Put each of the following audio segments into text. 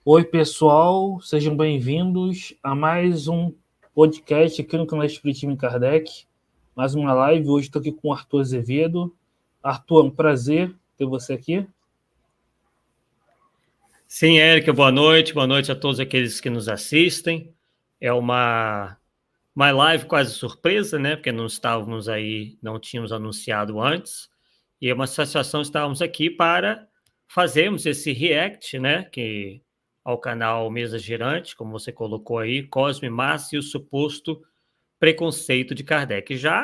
Oi, pessoal, sejam bem-vindos a mais um podcast aqui no canal Espiritismo em Kardec. Mais uma live. Hoje estou aqui com o Arthur Azevedo. Arthur, é um prazer ter você aqui. Sim, Érica, boa noite a todos aqueles que nos assistem. É uma live quase surpresa, né? Porque não estávamos aí, não tínhamos anunciado antes. E é uma satisfação estarmos aqui para fazermos esse react, né? Ao canal Mesa Girante, como você colocou aí, Cosme Massa e o suposto preconceito de Kardec. Já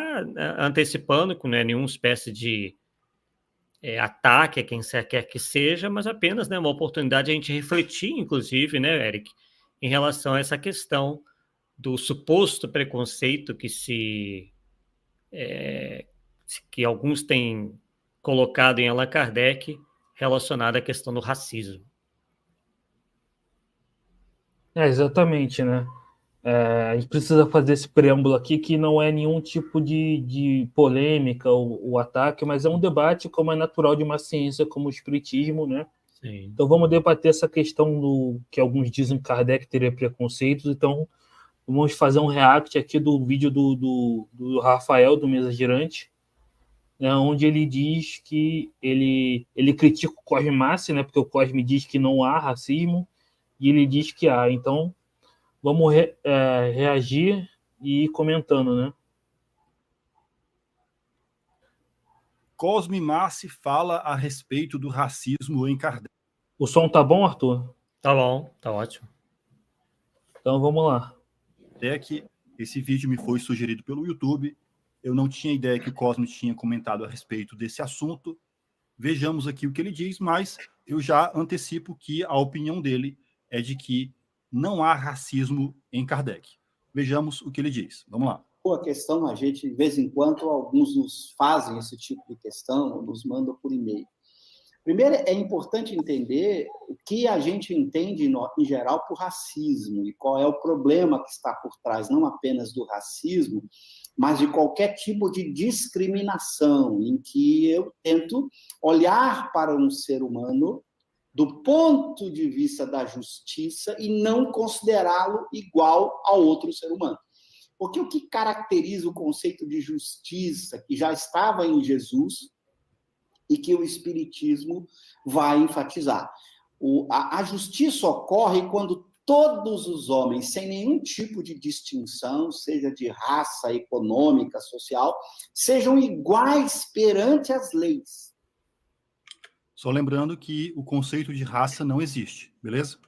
antecipando, que não é nenhuma espécie de ataque a quem quer que seja, mas apenas, né, uma oportunidade de a gente refletir, inclusive, né, Eric, em relação a essa questão do suposto preconceito que alguns têm colocado em Allan Kardec relacionado à questão do racismo. Exatamente, né? A gente precisa fazer esse preâmbulo aqui, que não é nenhum tipo de polêmica ou ataque, mas é um debate como é natural de uma ciência como o Espiritismo, né? Sim. Então vamos debater essa questão do que alguns dizem que Kardec teria preconceitos. Então vamos fazer um react aqui do vídeo do Rafael, do Mesa Girante, né, onde ele diz que ele critica o Cosme Massi, né, porque o Cosme diz que não há racismo, e ele diz que há. Então vamos reagir e ir comentando, né? Cosme Massi fala a respeito do racismo em Kardec. O som tá bom, Arthur? Tá bom, tá ótimo. Então vamos lá. Até que esse vídeo me foi sugerido pelo YouTube. Eu não tinha ideia que o Cosme tinha comentado a respeito desse assunto. Vejamos aqui o que ele diz, mas eu já antecipo que a opinião dele é de que não há racismo em Kardec. Vejamos o que ele diz. Vamos lá. A questão, a gente, de vez em quando, alguns nos fazem esse tipo de questão, nos mandam por e-mail. Primeiro, é importante entender o que a gente entende, em geral, por racismo e qual é o problema que está por trás, não apenas do racismo, mas de qualquer tipo de discriminação, em que eu tento olhar para um ser humano do ponto de vista da justiça e não considerá-lo igual a outro ser humano. Porque o que caracteriza o conceito de justiça, que já estava em Jesus e que o Espiritismo vai enfatizar? A justiça ocorre quando todos os homens, sem nenhum tipo de distinção, seja de raça, econômica, social, sejam iguais perante as leis. Só lembrando que o conceito de raça não existe, beleza?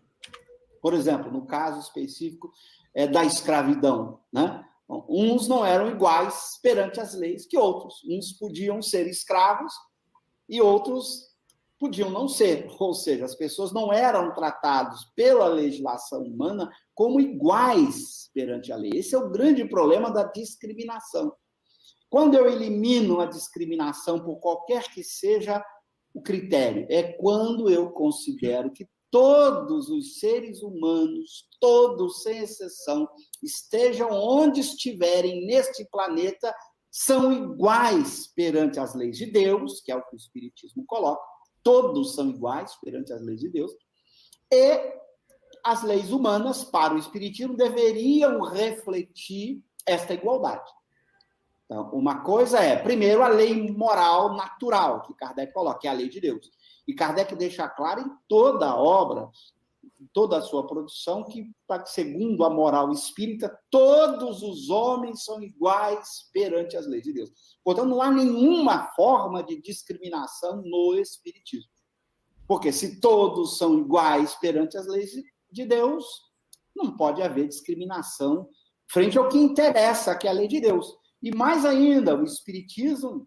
Por exemplo, no caso específico da escravidão, né? Uns não eram iguais perante as leis que outros. Uns podiam ser escravos e outros podiam não ser. Ou seja, as pessoas não eram tratadas pela legislação humana como iguais perante a lei. Esse é o grande problema da discriminação. Quando eu elimino a discriminação por qualquer que seja o critério, é quando eu considero que todos os seres humanos, todos, sem exceção, estejam onde estiverem neste planeta, são iguais perante as leis de Deus, que é o que o Espiritismo coloca, todos são iguais perante as leis de Deus, e as leis humanas, para o Espiritismo, deveriam refletir esta igualdade. Então, uma coisa é, primeiro, a lei moral natural, que Kardec coloca, que é a lei de Deus. E Kardec deixa claro em toda a obra, em toda a sua produção, que, segundo a moral espírita, todos os homens são iguais perante as leis de Deus. Portanto, não há nenhuma forma de discriminação no Espiritismo. Porque se todos são iguais perante as leis de Deus, não pode haver discriminação frente ao que interessa, que é a lei de Deus. E mais ainda, o Espiritismo,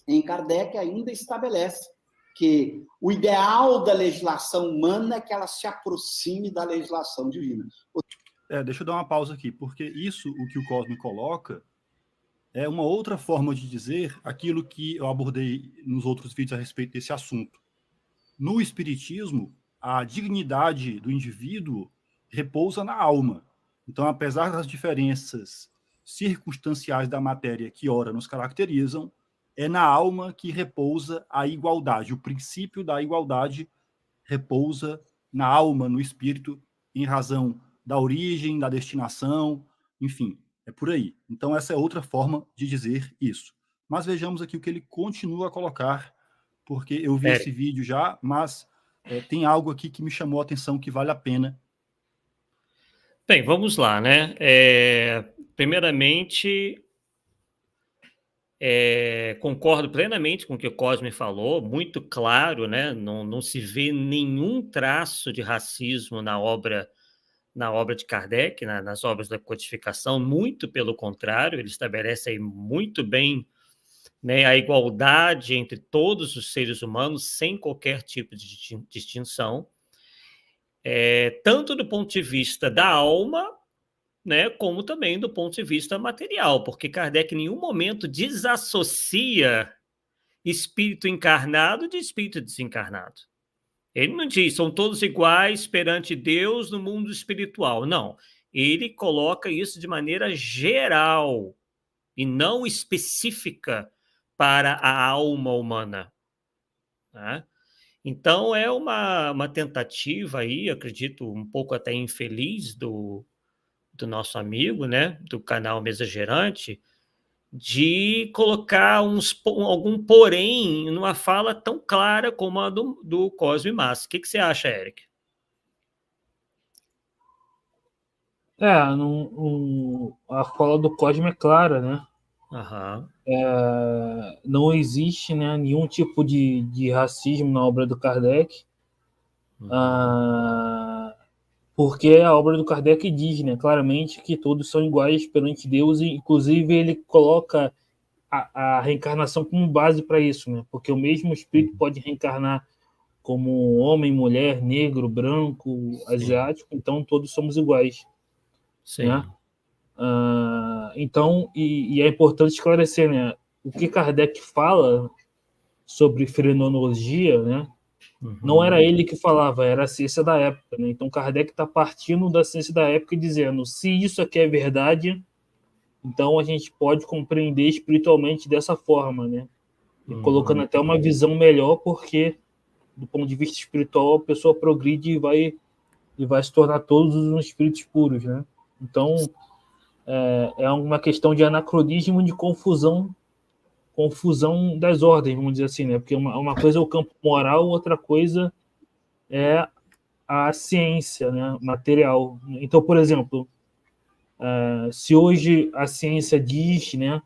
em Kardec, ainda estabelece que o ideal da legislação humana é que ela se aproxime da legislação divina. Deixa eu dar uma pausa aqui, porque isso, o que o Cosme coloca, é uma outra forma de dizer aquilo que eu abordei nos outros vídeos a respeito desse assunto. No Espiritismo, a dignidade do indivíduo repousa na alma. Então, apesar das diferenças circunstanciais da matéria que ora nos caracterizam, é na alma que repousa a igualdade. O princípio da igualdade repousa na alma, no espírito, em razão da origem, da destinação, enfim, é por aí. Então, essa é outra forma de dizer isso. Mas vejamos aqui o que ele continua a colocar, porque eu vi esse vídeo já, mas tem algo aqui que me chamou a atenção que vale a pena. Bem, vamos lá, né? Primeiramente, concordo plenamente com o que o Cosme falou, muito claro, né? Não se vê nenhum traço de racismo na obra de Kardec, nas obras da codificação, muito pelo contrário, ele estabelece aí muito bem, né, a igualdade entre todos os seres humanos, sem qualquer tipo de distinção, tanto do ponto de vista da alma, né, como também do ponto de vista material, porque Kardec em nenhum momento desassocia espírito encarnado de espírito desencarnado. Ele não diz, são todos iguais perante Deus no mundo espiritual. Não, ele coloca isso de maneira geral e não específica para a alma humana. Né? Então, é uma tentativa aí, acredito, um pouco até infeliz do nosso amigo, né, do canal Mesa Gerante, de colocar algum porém numa fala tão clara como a do Cosme Massa. O que você acha, Eric? A fala do Cosme é clara, né? Uhum. Não existe, né, nenhum tipo de racismo na obra do Kardec, porque a obra do Kardec diz, né, claramente que todos são iguais perante Deus, e inclusive ele coloca a reencarnação como base para isso, né? Porque o mesmo espírito pode reencarnar como homem, mulher, negro, branco, asiático, então todos somos iguais. Sim. Né? Então, e é importante esclarecer, né? O que Kardec fala sobre frenologia, né? Não era ele que falava, era a ciência da época, né? Então Kardec está partindo da ciência da época e dizendo, se isso aqui é verdade, então a gente pode compreender espiritualmente dessa forma, né? E colocando até uma visão melhor, porque do ponto de vista espiritual a pessoa progride e vai se tornar todos os espíritos puros, né? Então é uma questão de anacronismo, de confusão das ordens, vamos dizer assim, né? Porque uma coisa é o campo moral, outra coisa é a ciência, né, material. Então, por exemplo, se hoje a ciência diz, né,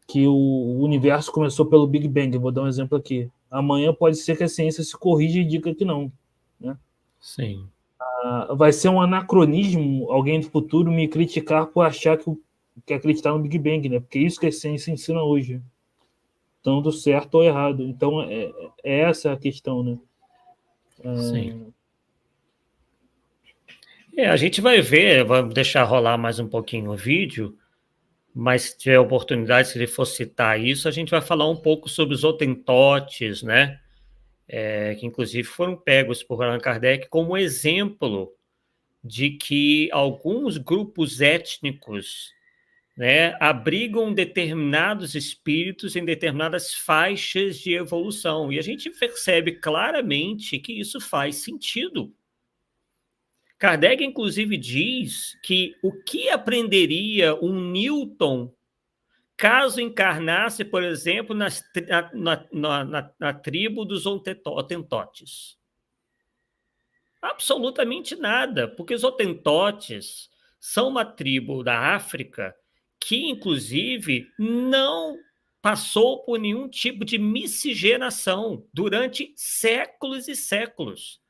que o universo começou pelo Big Bang, vou dar um exemplo aqui. Amanhã pode ser que a ciência se corrija e diga que não, né? Sim. Vai ser um anacronismo alguém do futuro me criticar por achar que acreditar no Big Bang, né? Porque é isso que a ciência ensina hoje, tanto certo ou errado. Então é essa a questão, né? Sim. A gente vai ver, vamos deixar rolar mais um pouquinho o vídeo, mas se tiver oportunidade, se ele for citar isso, a gente vai falar um pouco sobre os hotentotes, né? Que inclusive foram pegos por Allan Kardec como exemplo de que alguns grupos étnicos, né, abrigam determinados espíritos em determinadas faixas de evolução. E a gente percebe claramente que isso faz sentido. Kardec, inclusive, diz que o que aprenderia um Newton caso encarnasse, por exemplo, na tribo dos Hotentotes? Absolutamente nada, porque os Hotentotes são uma tribo da África que, inclusive, não passou por nenhum tipo de miscigenação durante séculos e séculos.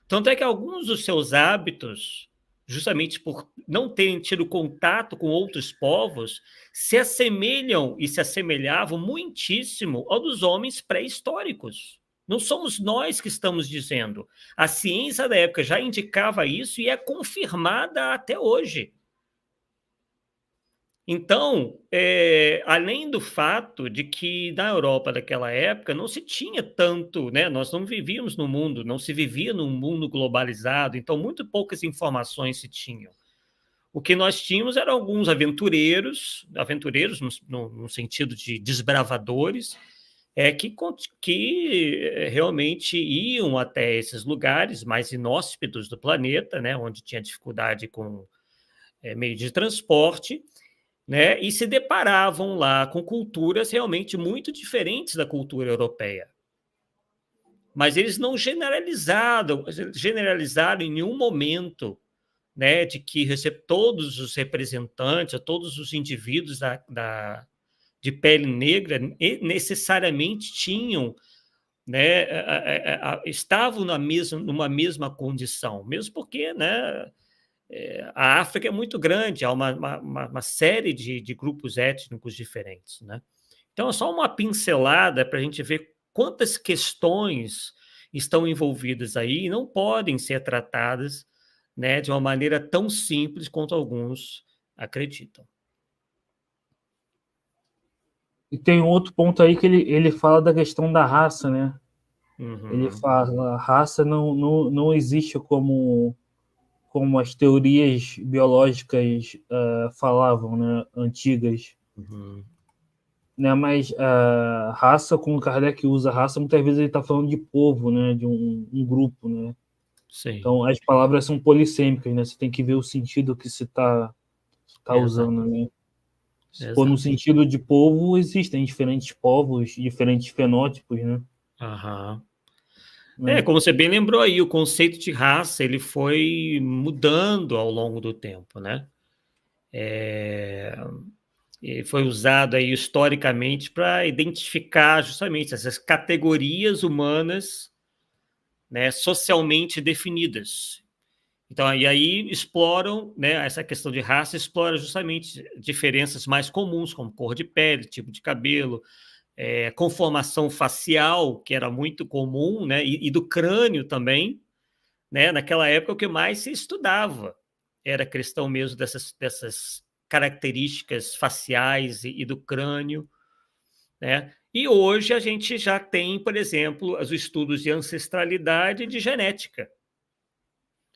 Tanto é que alguns dos seus hábitos, justamente por não terem tido contato com outros povos, se assemelham e se assemelhavam muitíssimo ao dos homens pré-históricos. Não somos nós que estamos dizendo. A ciência da época já indicava isso e é confirmada até hoje. Então, além do fato de que na Europa daquela época não se tinha tanto, né? Nós não vivíamos no mundo, não se vivia num mundo globalizado, então muito poucas informações se tinham. O que nós tínhamos eram alguns aventureiros no sentido de desbravadores, que realmente iam até esses lugares mais inóspitos do planeta, né, onde tinha dificuldade com meio de transporte, né, e se deparavam lá com culturas realmente muito diferentes da cultura europeia. Mas eles não generalizaram em nenhum momento, né, de que todos os representantes, todos os indivíduos de pele negra necessariamente tinham, né, estavam numa mesma condição, mesmo porque, né, a África é muito grande, há uma série de grupos étnicos diferentes, né? Então, é só uma pincelada para a gente ver quantas questões estão envolvidas aí e não podem ser tratadas, né, de uma maneira tão simples quanto alguns acreditam. E tem outro ponto aí que ele fala da questão da raça, né? Uhum. Ele fala, a raça não existe como as teorias biológicas falavam, né? Antigas. Uhum. Né? Mas a raça, como Kardec usa raça, muitas vezes ele está falando de povo, né? De um grupo, né? Sim. Então, as palavras são polissêmicas, né? Você tem que ver o sentido que se está usando, né? Se for no sentido de povo, existem diferentes povos, diferentes fenótipos, né? Aham. Como você bem lembrou aí, o conceito de raça ele foi mudando ao longo do tempo, né? E foi usado aí historicamente para identificar justamente essas categorias humanas, né, socialmente definidas. Então, e aí exploram, né, essa questão de raça, explora justamente diferenças mais comuns, como cor de pele, tipo de cabelo, conformação facial, que era muito comum, né, e do crânio também, né, naquela época o que mais se estudava era a questão mesmo dessas características faciais e do crânio, né? E hoje a gente já tem, por exemplo, os estudos de ancestralidade e de genética,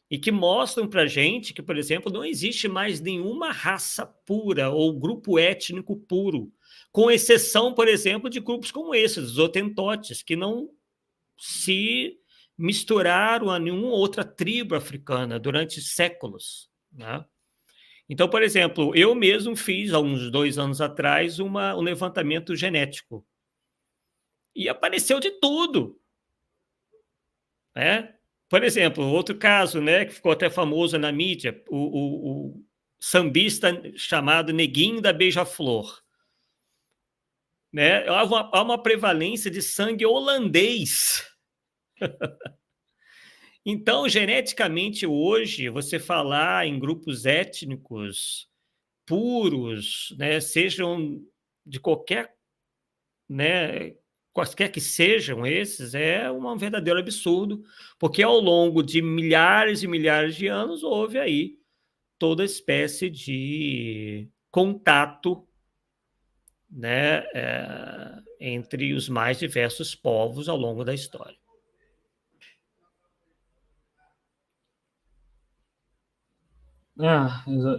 e que mostram para a gente que, por exemplo, não existe mais nenhuma raça pura ou grupo étnico puro, com exceção, por exemplo, de grupos como esses, os Hotentotes, que não se misturaram a nenhuma outra tribo africana durante séculos, né? Então, por exemplo, eu mesmo fiz, há uns 2 anos atrás, um levantamento genético. E apareceu de tudo, né? Por exemplo, outro caso, né, que ficou até famoso na mídia, o sambista chamado Neguinho da Beija-Flor. Né? Há uma prevalência de sangue holandês. Então, geneticamente, hoje, você falar em grupos étnicos puros, né, sejam de qualquer, né, quaisquer que sejam esses, é um verdadeiro absurdo, porque ao longo de milhares e milhares de anos houve aí toda espécie de contato, né, entre os mais diversos povos ao longo da história.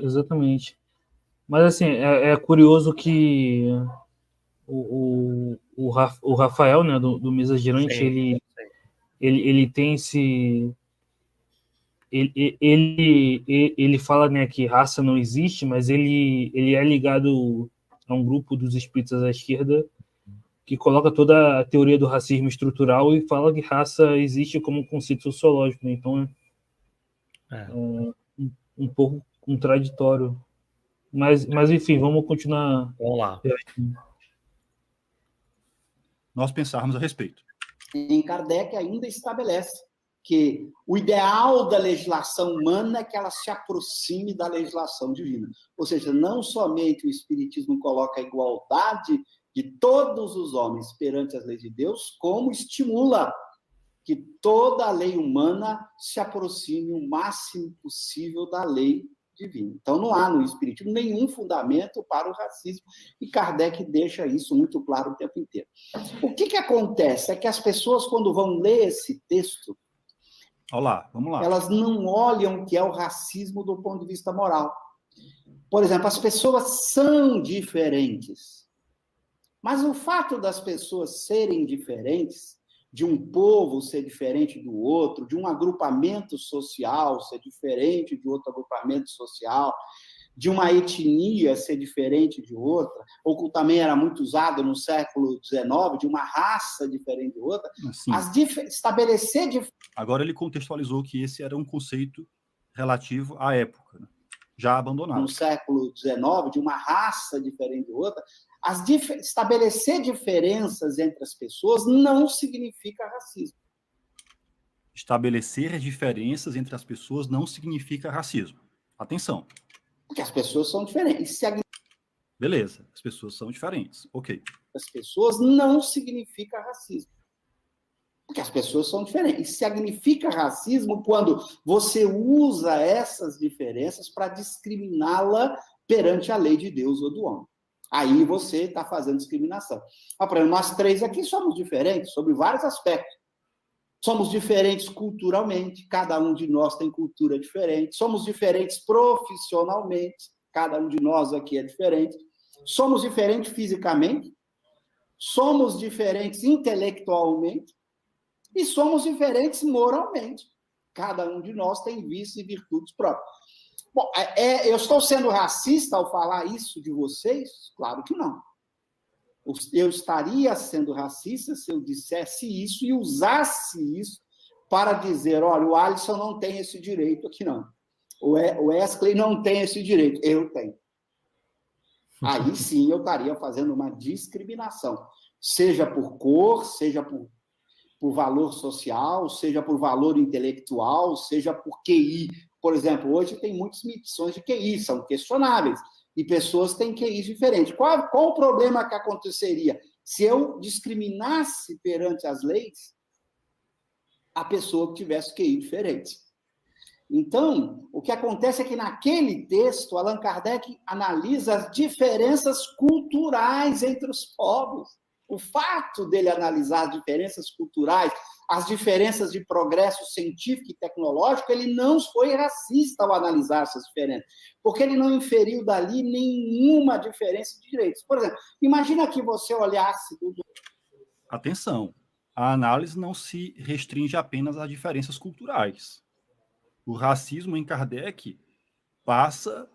Exatamente. Mas, assim, é curioso que o Rafael, né, do Mesa Girante, ele tem esse... Ele fala, né, que raça não existe, mas ele é ligado a um grupo dos espíritas à esquerda que coloca toda a teoria do racismo estrutural e fala que raça existe como um conceito sociológico, né? Então é um pouco contraditório. Mas, enfim, vamos continuar. Vamos lá. Nós pensarmos a respeito. Em Kardec ainda estabelece que o ideal da legislação humana é que ela se aproxime da legislação divina. Ou seja, não somente o Espiritismo coloca a igualdade de todos os homens perante as leis de Deus, como estimula que toda a lei humana se aproxime o máximo possível da lei divina. Então, não há no Espiritismo nenhum fundamento para o racismo, e Kardec deixa isso muito claro o tempo inteiro. O que acontece é que as pessoas, quando vão ler esse texto, Olá, vamos lá. Elas não olham o que é o racismo do ponto de vista moral. Por exemplo, as pessoas são diferentes. Mas o fato das pessoas serem diferentes, de um povo ser diferente do outro, de um agrupamento social ser diferente de outro agrupamento social, de uma etnia ser diferente de outra, ou que também era muito usado no século XIX, de uma raça diferente de outra, estabelecer... Agora ele contextualizou que esse era um conceito relativo à época, né? Já abandonado. No século XIX, de uma raça diferente de outra, estabelecer diferenças entre as pessoas não significa racismo. Estabelecer diferenças entre as pessoas não significa racismo. Atenção. Porque as pessoas são diferentes. Beleza, as pessoas são diferentes. Ok. As pessoas não significa racismo. Porque as pessoas são diferentes. Significa racismo quando você usa essas diferenças para discriminá-la perante a lei de Deus ou do homem. Aí você está fazendo discriminação. Por exemplo, nós três aqui somos diferentes sobre vários aspectos. Somos diferentes culturalmente, cada um de nós tem cultura diferente. Somos diferentes profissionalmente, cada um de nós aqui é diferente. Somos diferentes fisicamente. Somos diferentes intelectualmente. E somos diferentes moralmente. Cada um de nós tem vícios e virtudes próprias. Bom, eu estou sendo racista ao falar isso de vocês? Claro que não. Eu estaria sendo racista se eu dissesse isso e usasse isso para dizer, olha, o Alisson não tem esse direito aqui, não. O Wesley não tem esse direito. Eu tenho. Aí sim eu estaria fazendo uma discriminação. Seja por cor, seja por valor social, seja por valor intelectual, seja por QI. Por exemplo, hoje tem muitas medições de QI, são questionáveis, e pessoas têm QIs diferentes. Qual o problema que aconteceria se eu discriminasse perante as leis a pessoa que tivesse QI diferente? Então, o que acontece é que naquele texto, Allan Kardec analisa as diferenças culturais entre os povos. O fato dele analisar as diferenças culturais, as diferenças de progresso científico e tecnológico, ele não foi racista ao analisar essas diferenças, porque ele não inferiu dali nenhuma diferença de direitos. Por exemplo, imagina que você olhasse... Atenção, a análise não se restringe apenas às diferenças culturais. O racismo em Kardec passa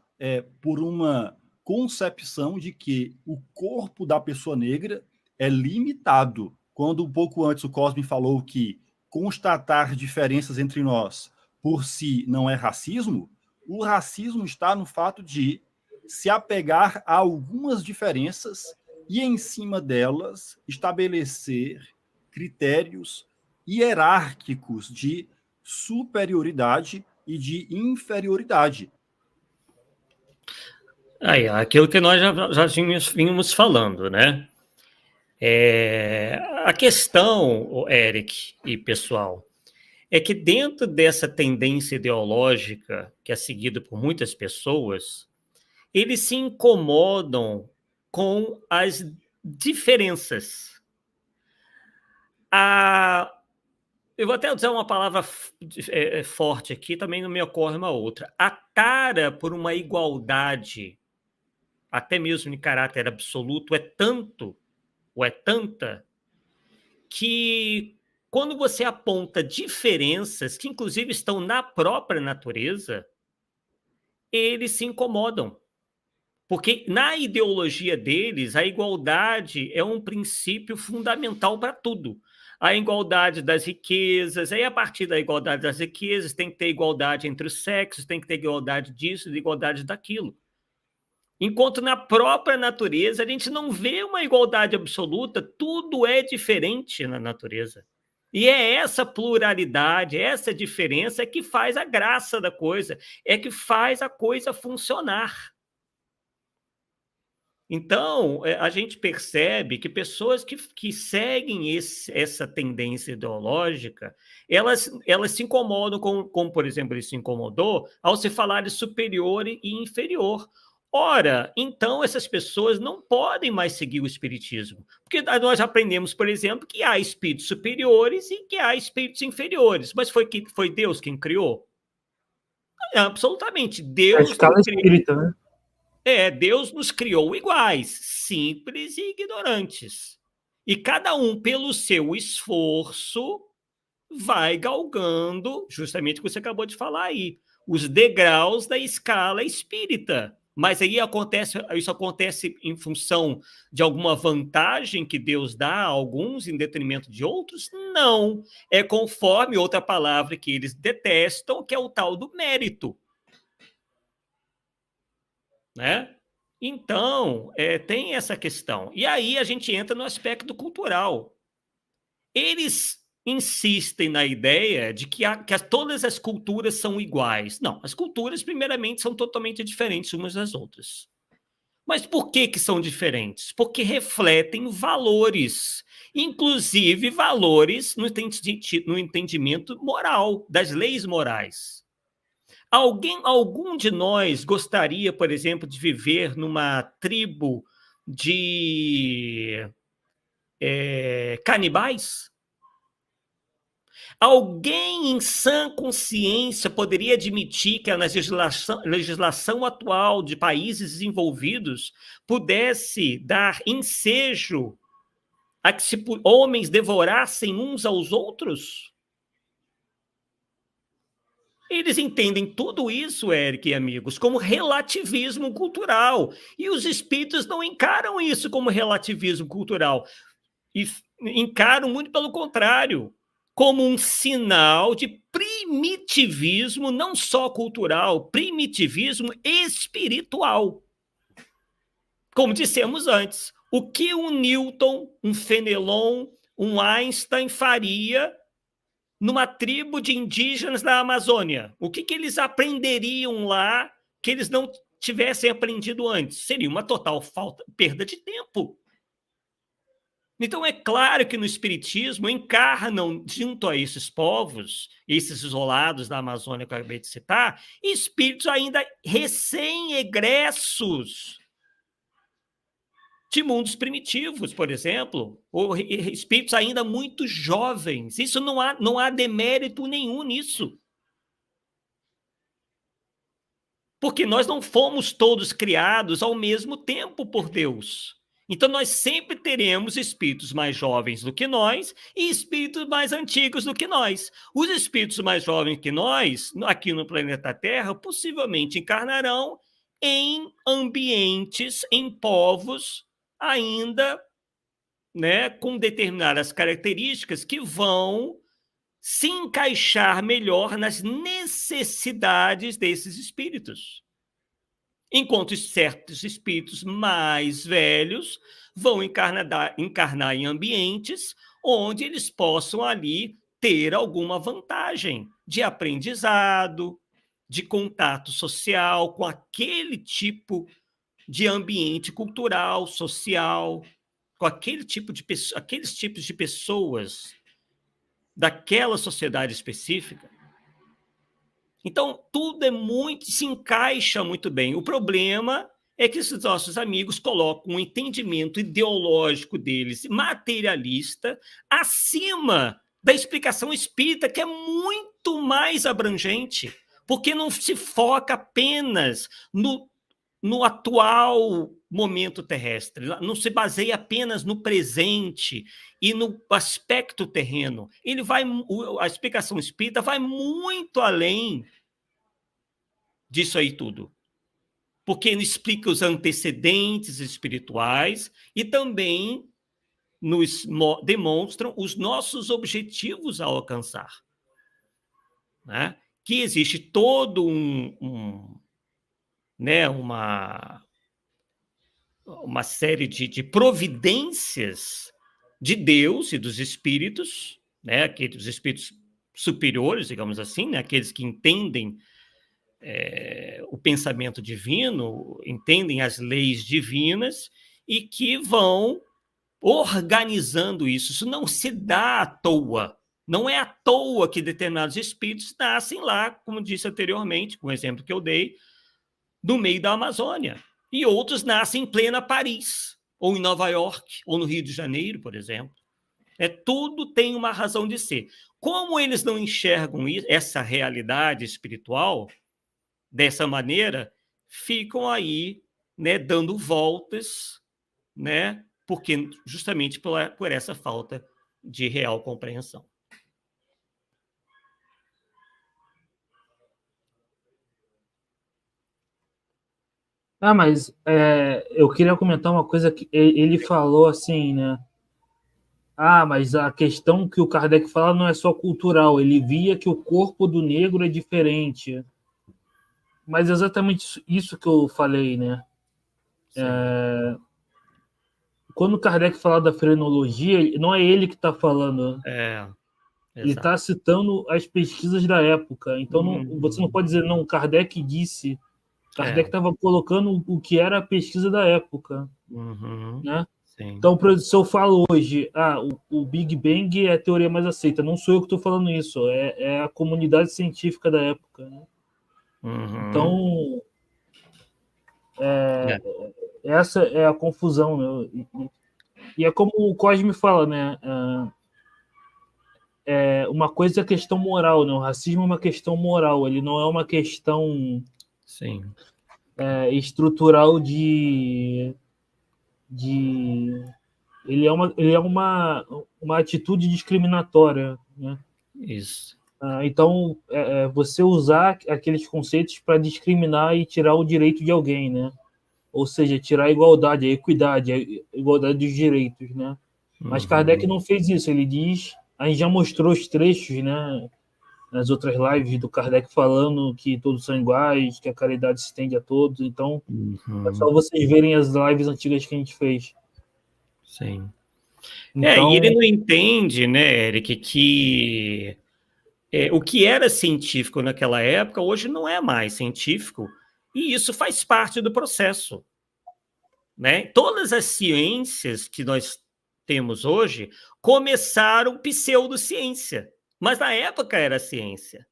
por uma concepção de que o corpo da pessoa negra é limitado. Quando um pouco antes o Cosme falou que constatar diferenças entre nós por si não é racismo, o racismo está no fato de se apegar a algumas diferenças e, em cima delas, estabelecer critérios hierárquicos de superioridade e de inferioridade. Aí, aquilo que nós já vínhamos falando, né? A questão, Eric e pessoal, é que dentro dessa tendência ideológica que é seguida por muitas pessoas, eles se incomodam com as diferenças. Eu vou até usar uma palavra forte aqui, também não me ocorre uma outra. A tara por uma igualdade, até mesmo em caráter absoluto, é tanta, que quando você aponta diferenças, que inclusive estão na própria natureza, eles se incomodam. Porque na ideologia deles, a igualdade é um princípio fundamental para tudo. A igualdade das riquezas, aí a partir da igualdade das riquezas tem que ter igualdade entre os sexos, tem que ter igualdade disso, igualdade daquilo. Enquanto na própria natureza a gente não vê uma igualdade absoluta, tudo é diferente na natureza. E é essa pluralidade, essa diferença que faz a graça da coisa, é que faz a coisa funcionar. Então, a gente percebe que pessoas que seguem essa tendência ideológica, elas se incomodam, como, por exemplo, ele se incomodou ao se falar de superior e inferior. Ora, então essas pessoas não podem mais seguir o espiritismo, porque nós aprendemos, por exemplo, que há espíritos superiores e que há espíritos inferiores, mas foi Deus quem criou? Absolutamente, Deus A escala criou. espírita, né? Deus nos criou iguais, simples e ignorantes. E cada um, pelo seu esforço, vai galgando, justamente o que você acabou de falar aí, os degraus da escala espírita. Mas aí isso acontece em função de alguma vantagem que Deus dá a alguns em detrimento de outros? Não. É conforme outra palavra que eles detestam, que é o tal do mérito. Né? Então, tem essa questão. E aí a gente entra no aspecto cultural. Eles insistem na ideia de que todas as culturas são iguais. Não, as culturas, primeiramente, são totalmente diferentes umas das outras. Mas por que são diferentes? Porque refletem valores, inclusive valores no entendimento moral, das leis morais. Algum de nós gostaria, por exemplo, de viver numa tribo de canibais? Alguém em sã consciência poderia admitir que a legislação atual de países desenvolvidos pudesse dar ensejo a que homens devorassem uns aos outros? Eles entendem tudo isso, Eric e amigos, como relativismo cultural. E os espíritos não encaram isso como relativismo cultural. E encaram, muito pelo contrário, como um sinal de primitivismo, não só cultural, primitivismo espiritual. Como dissemos antes, o que um Newton, um Fenelon, um Einstein faria numa tribo de indígenas da Amazônia? O que eles aprenderiam lá que eles não tivessem aprendido antes? Seria uma total perda de tempo. Então, é claro que no Espiritismo encarnam, junto a esses povos, esses isolados da Amazônia que eu acabei de citar, espíritos ainda recém-egressos de mundos primitivos, por exemplo, ou espíritos ainda muito jovens. Isso não há demérito nenhum nisso. Porque nós não fomos todos criados ao mesmo tempo por Deus. Então, nós sempre teremos espíritos mais jovens do que nós e espíritos mais antigos do que nós. Os espíritos mais jovens que nós, aqui no planeta Terra, possivelmente encarnarão em ambientes, em povos ainda, né, com determinadas características que vão se encaixar melhor nas necessidades desses espíritos. Enquanto certos espíritos mais velhos vão encarnar em ambientes onde eles possam ali ter alguma vantagem de aprendizado, de contato social com aquele tipo de ambiente cultural, social, com aqueles tipos de pessoas daquela sociedade específica. Então, tudo se encaixa muito bem. O problema é que esses nossos amigos colocam um entendimento ideológico deles, materialista, acima da explicação espírita, que é muito mais abrangente, porque não se foca apenas no atual momento terrestre, não se baseia apenas no presente e no aspecto terreno. A explicação espírita vai muito além disso aí tudo, porque ele explica os antecedentes espirituais e também nos demonstram os nossos objetivos a alcançar, né? Que existe todo né, uma série de providências de Deus e dos espíritos, né, aqueles espíritos superiores, digamos assim, né, aqueles que entendem o pensamento divino, entendem as leis divinas e que vão organizando isso. Isso não se dá à toa. Não é à toa que determinados espíritos nascem lá, como disse anteriormente, com o exemplo que eu dei, no meio da Amazônia. E outros nascem em plena Paris, ou em Nova York, ou no Rio de Janeiro, por exemplo. Tudo tem uma razão de ser. Como eles não enxergam essa realidade espiritual dessa maneira, ficam aí né, dando voltas, né, porque justamente por essa falta de real compreensão. Mas eu queria comentar uma coisa que ele falou assim, né? Mas a questão que o Kardec fala não é só cultural, ele via que o corpo do negro é diferente. Mas é exatamente isso que eu falei, né? Quando o Kardec fala da frenologia, não é ele que está falando. Ele está citando as pesquisas da época. Então, você não pode dizer, não, Kardec disse. Kardec estava colocando o que era a pesquisa da época. Né? Então, se eu falo hoje, o Big Bang é a teoria mais aceita, não sou eu que estou falando isso, é a comunidade científica da época. Né? Então, essa é a confusão. Né? E é como o Cosme fala, né? Uma coisa é a questão moral, né? O racismo é uma questão moral, ele não é uma questão estrutural ele é uma atitude discriminatória, né? Isso. Então, você usar aqueles conceitos para discriminar e tirar o direito de alguém, né? Ou seja, tirar a igualdade, a equidade, a igualdade dos direitos, né? Mas Kardec não fez isso, ele diz, a gente já mostrou os trechos, né? Nas outras lives do Kardec falando que todos são iguais, que a caridade se estende a todos, então é só vocês verem as lives antigas que a gente fez. Sim. Então, e ele não entende, né, Eric, que o que era científico naquela época, hoje não é mais científico, e isso faz parte do processo. Né? Todas as ciências que nós temos hoje começaram pseudociência, mas na época era ciência.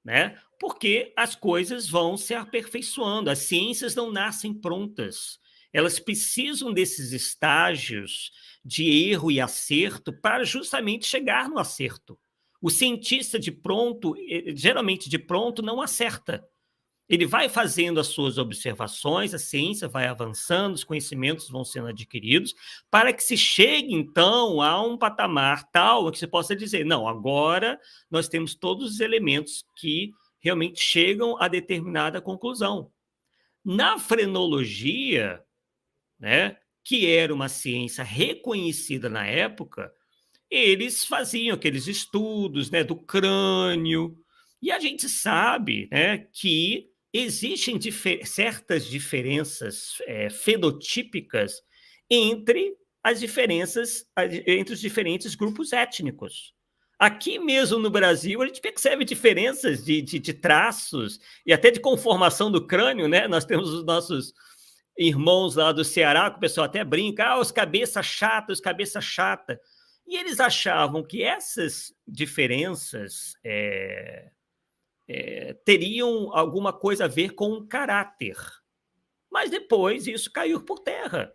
Né? Porque as coisas vão se aperfeiçoando, as ciências não nascem prontas, elas precisam desses estágios de erro e acerto para justamente chegar no acerto. O cientista de pronto, geralmente de pronto, não acerta. Ele vai fazendo as suas observações, a ciência vai avançando, os conhecimentos vão sendo adquiridos, para que se chegue, então, a um patamar tal que se possa dizer, não, agora nós temos todos os elementos que realmente chegam a determinada conclusão. Na frenologia, né, que era uma ciência reconhecida na época, eles faziam aqueles estudos, né, do crânio, e a gente sabe, né, que existem certas diferenças fenotípicas entre entre os diferentes grupos étnicos. Aqui mesmo no Brasil, a gente percebe diferenças de traços e até de conformação do crânio, né? Nós temos os nossos irmãos lá do Ceará, que o pessoal até brinca, os cabeça chata, os cabeça chata. E eles achavam que essas diferenças teriam alguma coisa a ver com o caráter. Mas depois isso caiu por terra.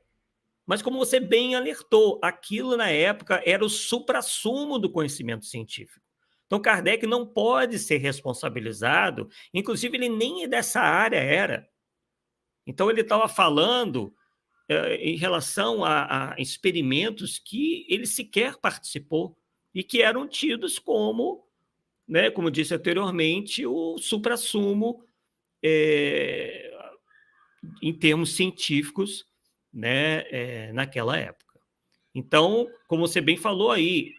Mas como você bem alertou, aquilo na época era o suprassumo do conhecimento científico. Então Kardec não pode ser responsabilizado, inclusive ele nem dessa área era. Então ele estava falando em relação a experimentos que ele sequer participou e que eram tidos como, né, como disse anteriormente, o suprassumo em termos científicos, né, naquela época. Então, como você bem falou aí,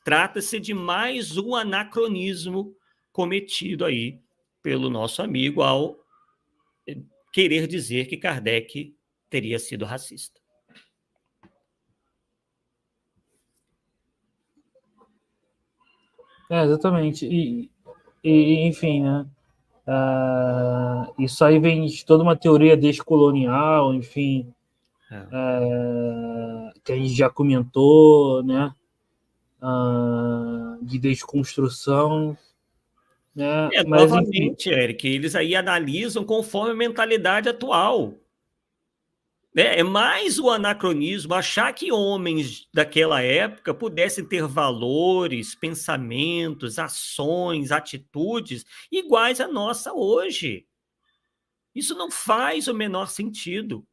trata-se de mais um anacronismo cometido aí pelo nosso amigo ao querer dizer que Kardec teria sido racista. Exatamente. Enfim, né? Isso aí vem de toda uma teoria descolonial, enfim, que a gente já comentou, né? De desconstrução. Né? Mas, novamente, enfim, Eric, eles aí analisam conforme a mentalidade atual. É mais o anacronismo, achar que homens daquela época pudessem ter valores, pensamentos, ações, atitudes iguais à nossa hoje. Isso não faz o menor sentido,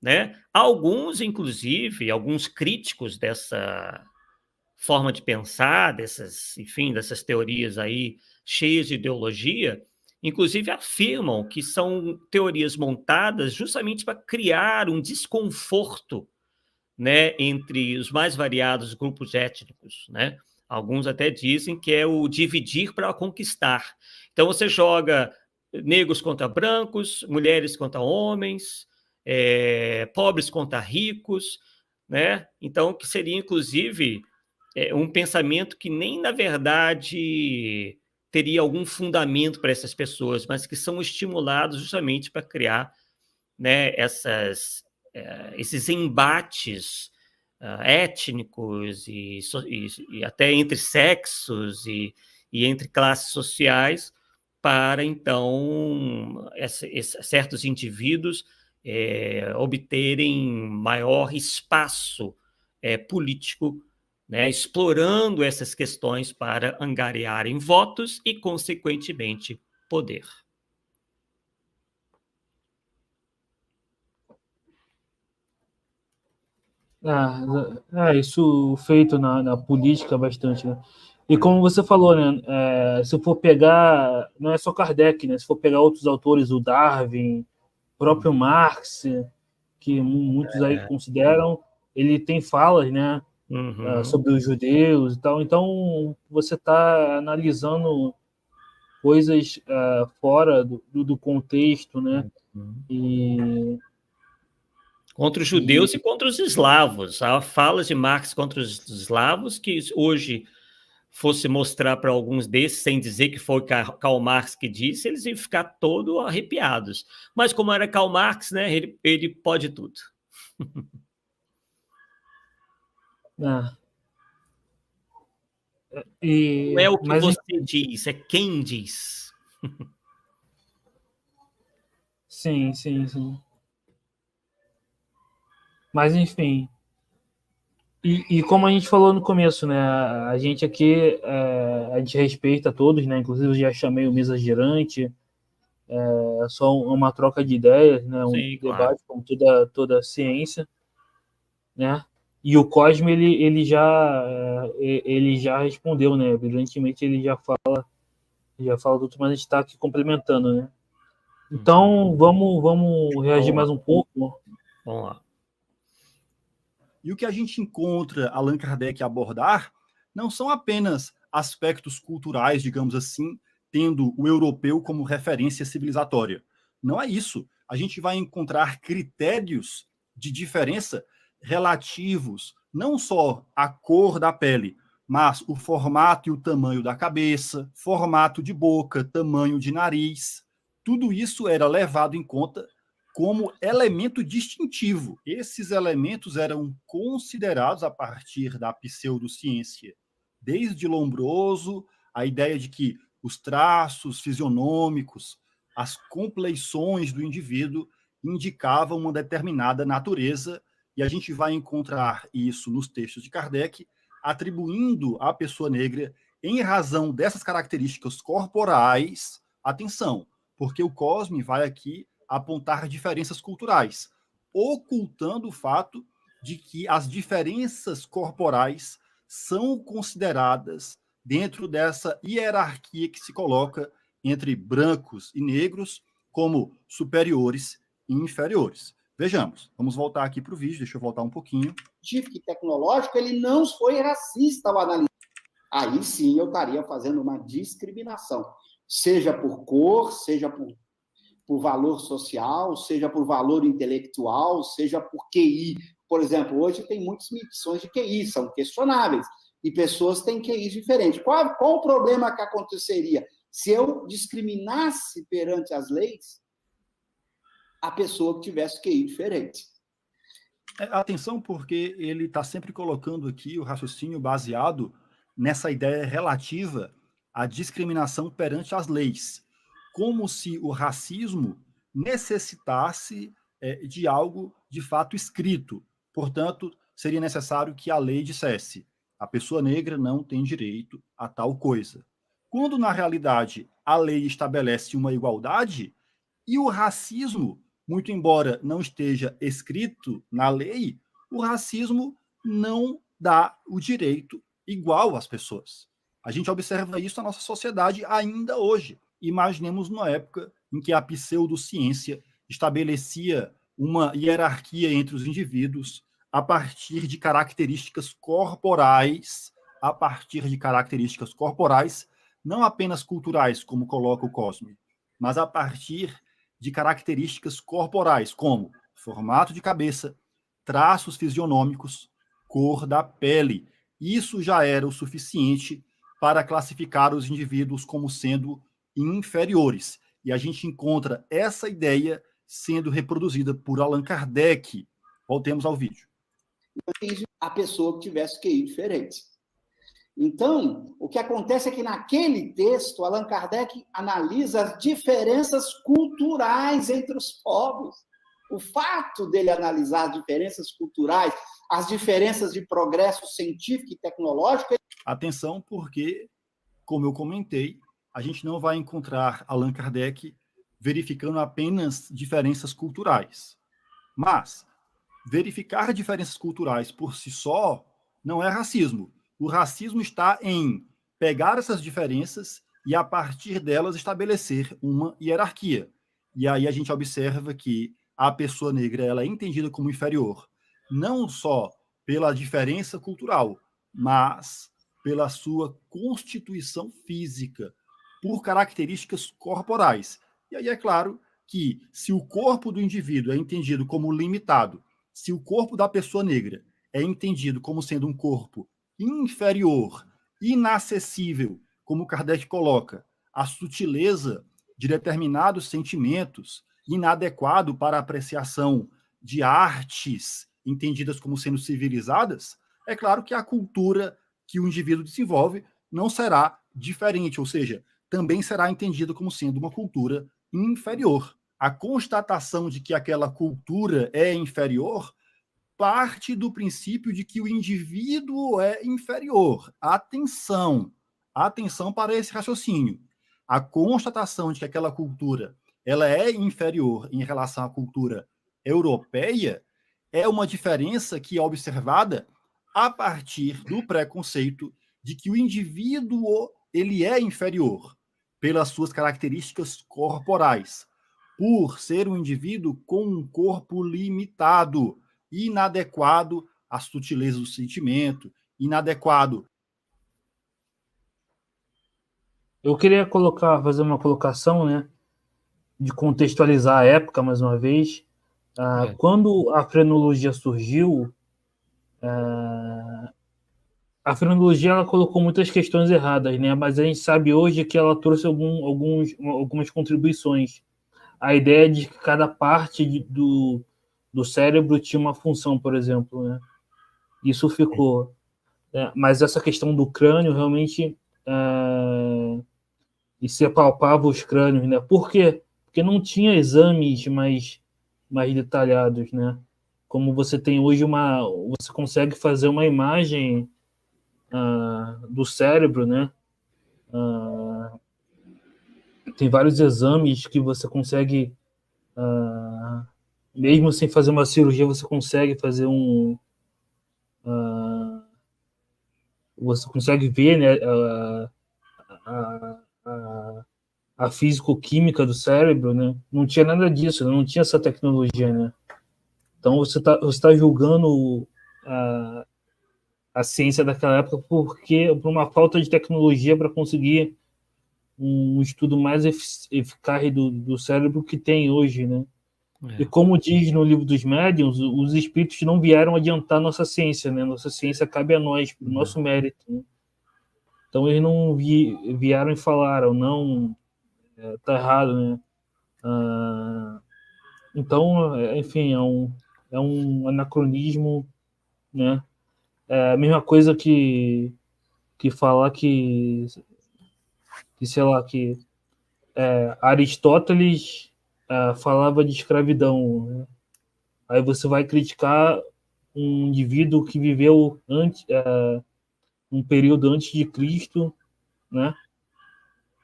né? Alguns, inclusive, alguns críticos dessa forma de pensar, dessas teorias aí cheias de ideologia, inclusive afirmam que são teorias montadas justamente para criar um desconforto, né, entre os mais variados grupos étnicos, né? Alguns até dizem que é o dividir para conquistar. Então você joga negros contra brancos, mulheres contra homens, pobres contra ricos, né? Então que seria inclusive um pensamento que nem na verdade teria algum fundamento para essas pessoas, mas que são estimulados justamente para criar, né, esses embates étnicos e até entre sexos e entre classes sociais, para então certos indivíduos obterem maior espaço político, né, explorando essas questões para angariarem votos e, consequentemente, poder. Isso feito na política bastante, né? E como você falou, né? Se for pegar, não é só Kardec, né? Se for pegar outros autores, o Darwin, o próprio Marx, que muitos aí consideram, ele tem falas, né? Sobre os judeus e tal. Então, você está analisando coisas fora do contexto, né? Contra os judeus e contra os eslavos. Há falas de Marx contra os eslavos que hoje fosse mostrar para alguns desses, sem dizer que foi Karl Marx que disse, eles iam ficar todos arrepiados. Mas como era Karl Marx, né, ele pode tudo. Não é o que você diz, é quem diz. Sim. Mas, enfim. E como a gente falou no começo, né? A gente aqui, a gente respeita todos, né? Inclusive, eu já chamei o Mesa Girante. É só uma troca de ideias, né? Sim, debate, como toda a ciência, né? E o Cosme, ele já respondeu, né? Brilhantemente, ele já fala tudo, mas a gente está aqui complementando, né? Então, vamos reagir mais um pouco. Vamos lá. E o que a gente encontra Allan Kardec abordar não são apenas aspectos culturais, digamos assim, tendo o europeu como referência civilizatória. Não é isso. A gente vai encontrar critérios de diferença relativos não só à cor da pele, mas o formato e o tamanho da cabeça, formato de boca, tamanho de nariz. Tudo isso era levado em conta como elemento distintivo. Esses elementos eram considerados a partir da pseudociência, desde Lombroso, a ideia de que os traços fisionômicos, as compleições do indivíduo indicavam uma determinada natureza, e a gente vai encontrar isso nos textos de Kardec, atribuindo à pessoa negra, em razão dessas características corporais, atenção, porque o Cosme vai aqui apontar diferenças culturais, ocultando o fato de que as diferenças corporais são consideradas dentro dessa hierarquia que se coloca entre brancos e negros como superiores e inferiores. Vejamos, vamos voltar aqui para o vídeo, deixa eu voltar um pouquinho. Científico e tecnológico, ele não foi racista ao analisar. Aí sim eu estaria fazendo uma discriminação, seja por cor, seja por valor social, seja por valor intelectual, seja por QI. Por exemplo, hoje tem muitas medições de QI, são questionáveis, e pessoas têm QIs diferentes. Qual o problema que aconteceria se eu discriminasse perante as leis a pessoa que tivesse QI diferente? Atenção, porque ele está sempre colocando aqui o raciocínio baseado nessa ideia relativa à discriminação perante as leis, como se o racismo necessitasse de algo de fato escrito. Portanto, seria necessário que a lei dissesse: a pessoa negra não tem direito a tal coisa. Quando, na realidade, a lei estabelece uma igualdade, E o racismo, muito embora não esteja escrito na lei, o racismo não dá o direito igual às pessoas. A gente observa isso na nossa sociedade ainda hoje. Imaginemos uma época em que a pseudociência estabelecia uma hierarquia entre os indivíduos a partir de características corporais, não apenas culturais, como coloca o Cosme, mas a partir de características corporais, como formato de cabeça, traços fisionômicos, cor da pele. Isso já era o suficiente para classificar os indivíduos como sendo inferiores. E a gente encontra essa ideia sendo reproduzida por Allan Kardec. Voltemos ao vídeo. A pessoa que tivesse QI diferente. Então, o que acontece é que naquele texto, Allan Kardec analisa as diferenças culturais entre os povos. O fato dele analisar as diferenças culturais, as diferenças de progresso científico e tecnológico... Atenção, porque, como eu comentei, a gente não vai encontrar Allan Kardec verificando apenas diferenças culturais. Mas verificar diferenças culturais por si só não é racismo. O racismo está em pegar essas diferenças e, a partir delas, estabelecer uma hierarquia. E aí a gente observa que a pessoa negra ela é entendida como inferior, não só pela diferença cultural, mas pela sua constituição física, por características corporais. E aí é claro que, se o corpo do indivíduo é entendido como limitado, se o corpo da pessoa negra é entendido como sendo um corpo inferior, inacessível, como Kardec coloca, a sutileza de determinados sentimentos, inadequado para a apreciação de artes entendidas como sendo civilizadas, é claro que a cultura que o indivíduo desenvolve não será diferente, ou seja, também será entendida como sendo uma cultura inferior. A constatação de que aquela cultura é inferior parte do princípio de que o indivíduo é inferior. Atenção para esse raciocínio. A constatação de que aquela cultura ela é inferior em relação à cultura europeia é uma diferença que é observada a partir do preconceito de que o indivíduo ele é inferior pelas suas características corporais, por ser um indivíduo com um corpo limitado, inadequado à sutileza do sentimento, inadequado. Eu queria fazer uma colocação, né, de contextualizar a época, mais uma vez. Quando a frenologia surgiu, a frenologia ela colocou muitas questões erradas, né, mas a gente sabe hoje que ela trouxe algumas contribuições. A ideia de que cada parte do cérebro tinha uma função, por exemplo, né? Isso ficou. Mas essa questão do crânio realmente e se apalpava os crânios, né? Por quê? Porque não tinha exames mais detalhados, né? Como você tem hoje você consegue fazer uma imagem do cérebro, né? Tem vários exames que você consegue, mesmo sem fazer uma cirurgia, você consegue fazer você consegue ver, né, a físico-química do cérebro, né? Não tinha nada disso, não tinha essa tecnologia, né? Então você tá julgando a ciência daquela época por uma falta de tecnologia para conseguir um estudo mais eficaz do cérebro que tem hoje, né? E como diz no livro dos médiuns, os espíritos não vieram adiantar nossa ciência, né? Nossa ciência cabe a nós, por nosso mérito, né? Então eles não vieram e falaram, não, tá errado, né? Então, enfim, é um anacronismo, né? É a mesma coisa que falar que sei lá, que Aristóteles falava de escravidão, né? Aí você vai criticar um indivíduo que viveu um período antes de Cristo, né?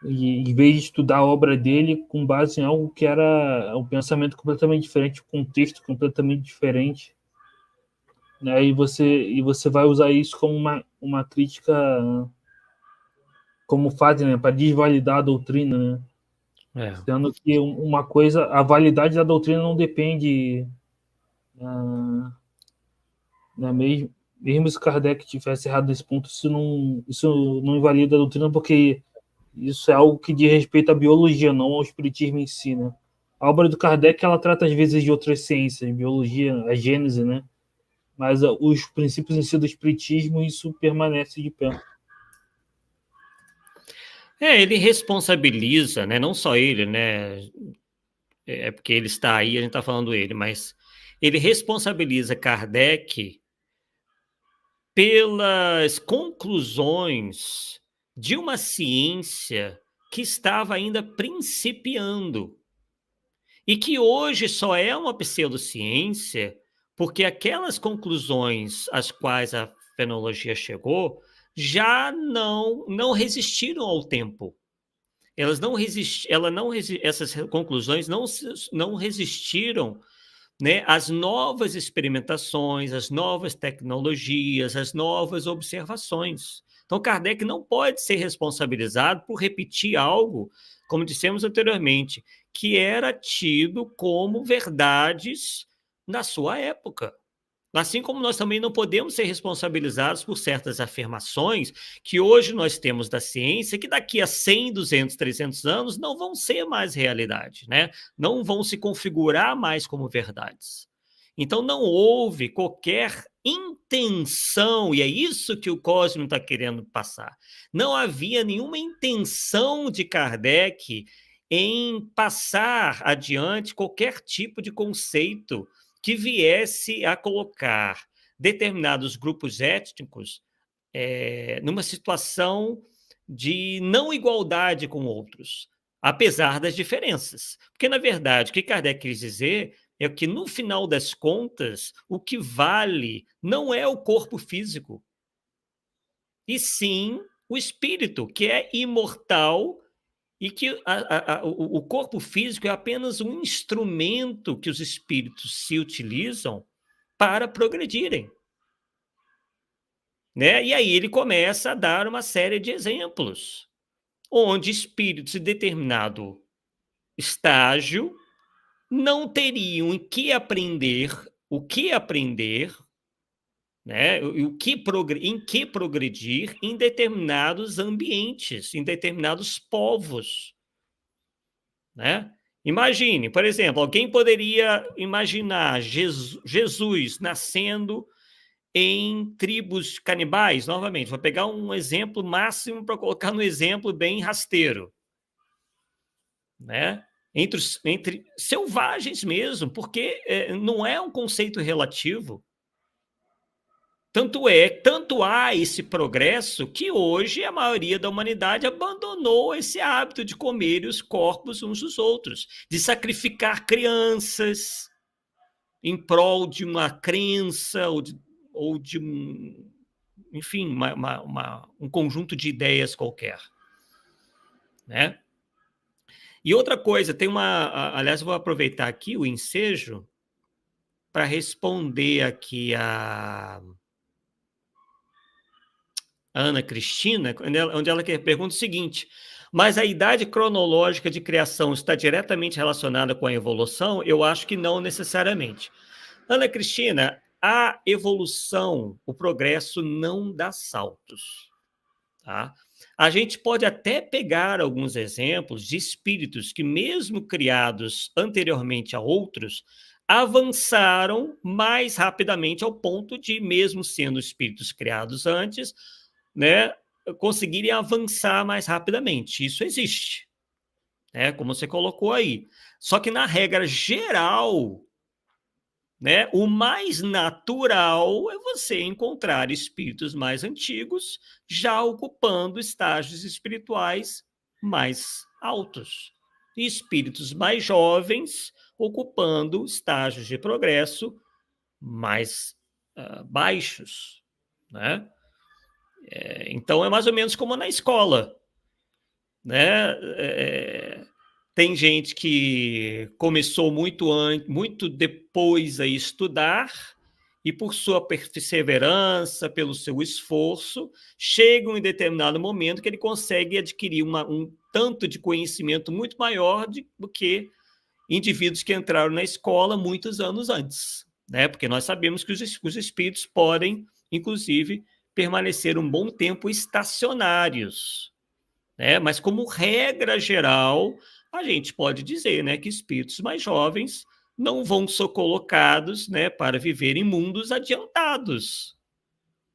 E, em vez de estudar a obra dele com base em algo que era um pensamento completamente diferente, um contexto completamente diferente, né? E você vai usar isso como uma crítica, como fazem, né? Para desvalidar a doutrina, né? Sendo que uma coisa, a validade da doutrina não depende, né? Mesmo se Kardec tivesse errado nesse ponto, isso não invalida a doutrina, porque isso é algo que diz respeito à biologia, não ao espiritismo em si, né? A obra do Kardec, ela trata às vezes de outras ciências, biologia, a gênese, né? Mas os princípios em si do espiritismo, isso permanece de pé. Ele responsabiliza, né? Não só ele, né? É porque ele está aí, a gente está falando ele, mas ele responsabiliza Kardec pelas conclusões de uma ciência que estava ainda principiando e que hoje só é uma pseudociência porque aquelas conclusões às quais a fenologia chegou já não resistiram ao tempo. Elas não essas conclusões não resistiram, né, às novas experimentações, às novas tecnologias, às novas observações. Então, Kardec não pode ser responsabilizado por repetir algo, como dissemos anteriormente, que era tido como verdades na sua época. Assim como nós também não podemos ser responsabilizados por certas afirmações que hoje nós temos da ciência, que daqui a 100, 200, 300 anos não vão ser mais realidade, né? Não vão se configurar mais como verdades. Então não houve qualquer intenção, e é isso que o Cosme está querendo passar. Não havia nenhuma intenção de Kardec em passar adiante qualquer tipo de conceito que viesse a colocar determinados grupos étnicos numa situação de não igualdade com outros, apesar das diferenças. Porque, na verdade, o que Kardec quis dizer é que, no final das contas, o que vale não é o corpo físico, e sim o espírito, que é imortal e que o corpo físico é apenas um instrumento que os espíritos se utilizam para progredirem. Né? E aí ele começa a dar uma série de exemplos, onde espíritos em determinado estágio não teriam o que aprender, né? Em que progredir em determinados ambientes, em determinados povos. Né? Imagine, por exemplo, alguém poderia imaginar Jesus nascendo em tribos canibais, novamente, vou pegar um exemplo máximo para colocar no exemplo bem rasteiro, né? Entre selvagens mesmo, porque não é um conceito relativo. Tanto há esse progresso que hoje a maioria da humanidade abandonou esse hábito de comer os corpos uns dos outros, de sacrificar crianças em prol de uma crença ou de enfim, um conjunto de ideias qualquer. Né? E outra coisa, aliás, eu vou aproveitar aqui o ensejo para responder aqui a Ana Cristina, onde ela pergunta o seguinte: mas a idade cronológica de criação está diretamente relacionada com a evolução? Eu acho que não necessariamente. Ana Cristina, a evolução, o progresso não dá saltos. Tá? A gente pode até pegar alguns exemplos de espíritos que, mesmo criados anteriormente a outros, avançaram mais rapidamente ao ponto de, mesmo sendo espíritos criados antes, né, conseguirem avançar mais rapidamente. Isso existe, né, como você colocou aí. Só que, na regra geral, né, o mais natural é você encontrar espíritos mais antigos já ocupando estágios espirituais mais altos. E espíritos mais jovens ocupando estágios de progresso mais baixos, né? Então, é mais ou menos como na escola. né? Tem gente que começou muito depois a estudar e, por sua perseverança, pelo seu esforço, chega em determinado momento que ele consegue adquirir um tanto de conhecimento muito maior do que indivíduos que entraram na escola muitos anos antes, né? Porque nós sabemos que os espíritos podem, inclusive, permanecer um bom tempo estacionários, né? Mas, como regra geral, a gente pode dizer, né, que espíritos mais jovens não vão ser colocados, né, para viver em mundos adiantados,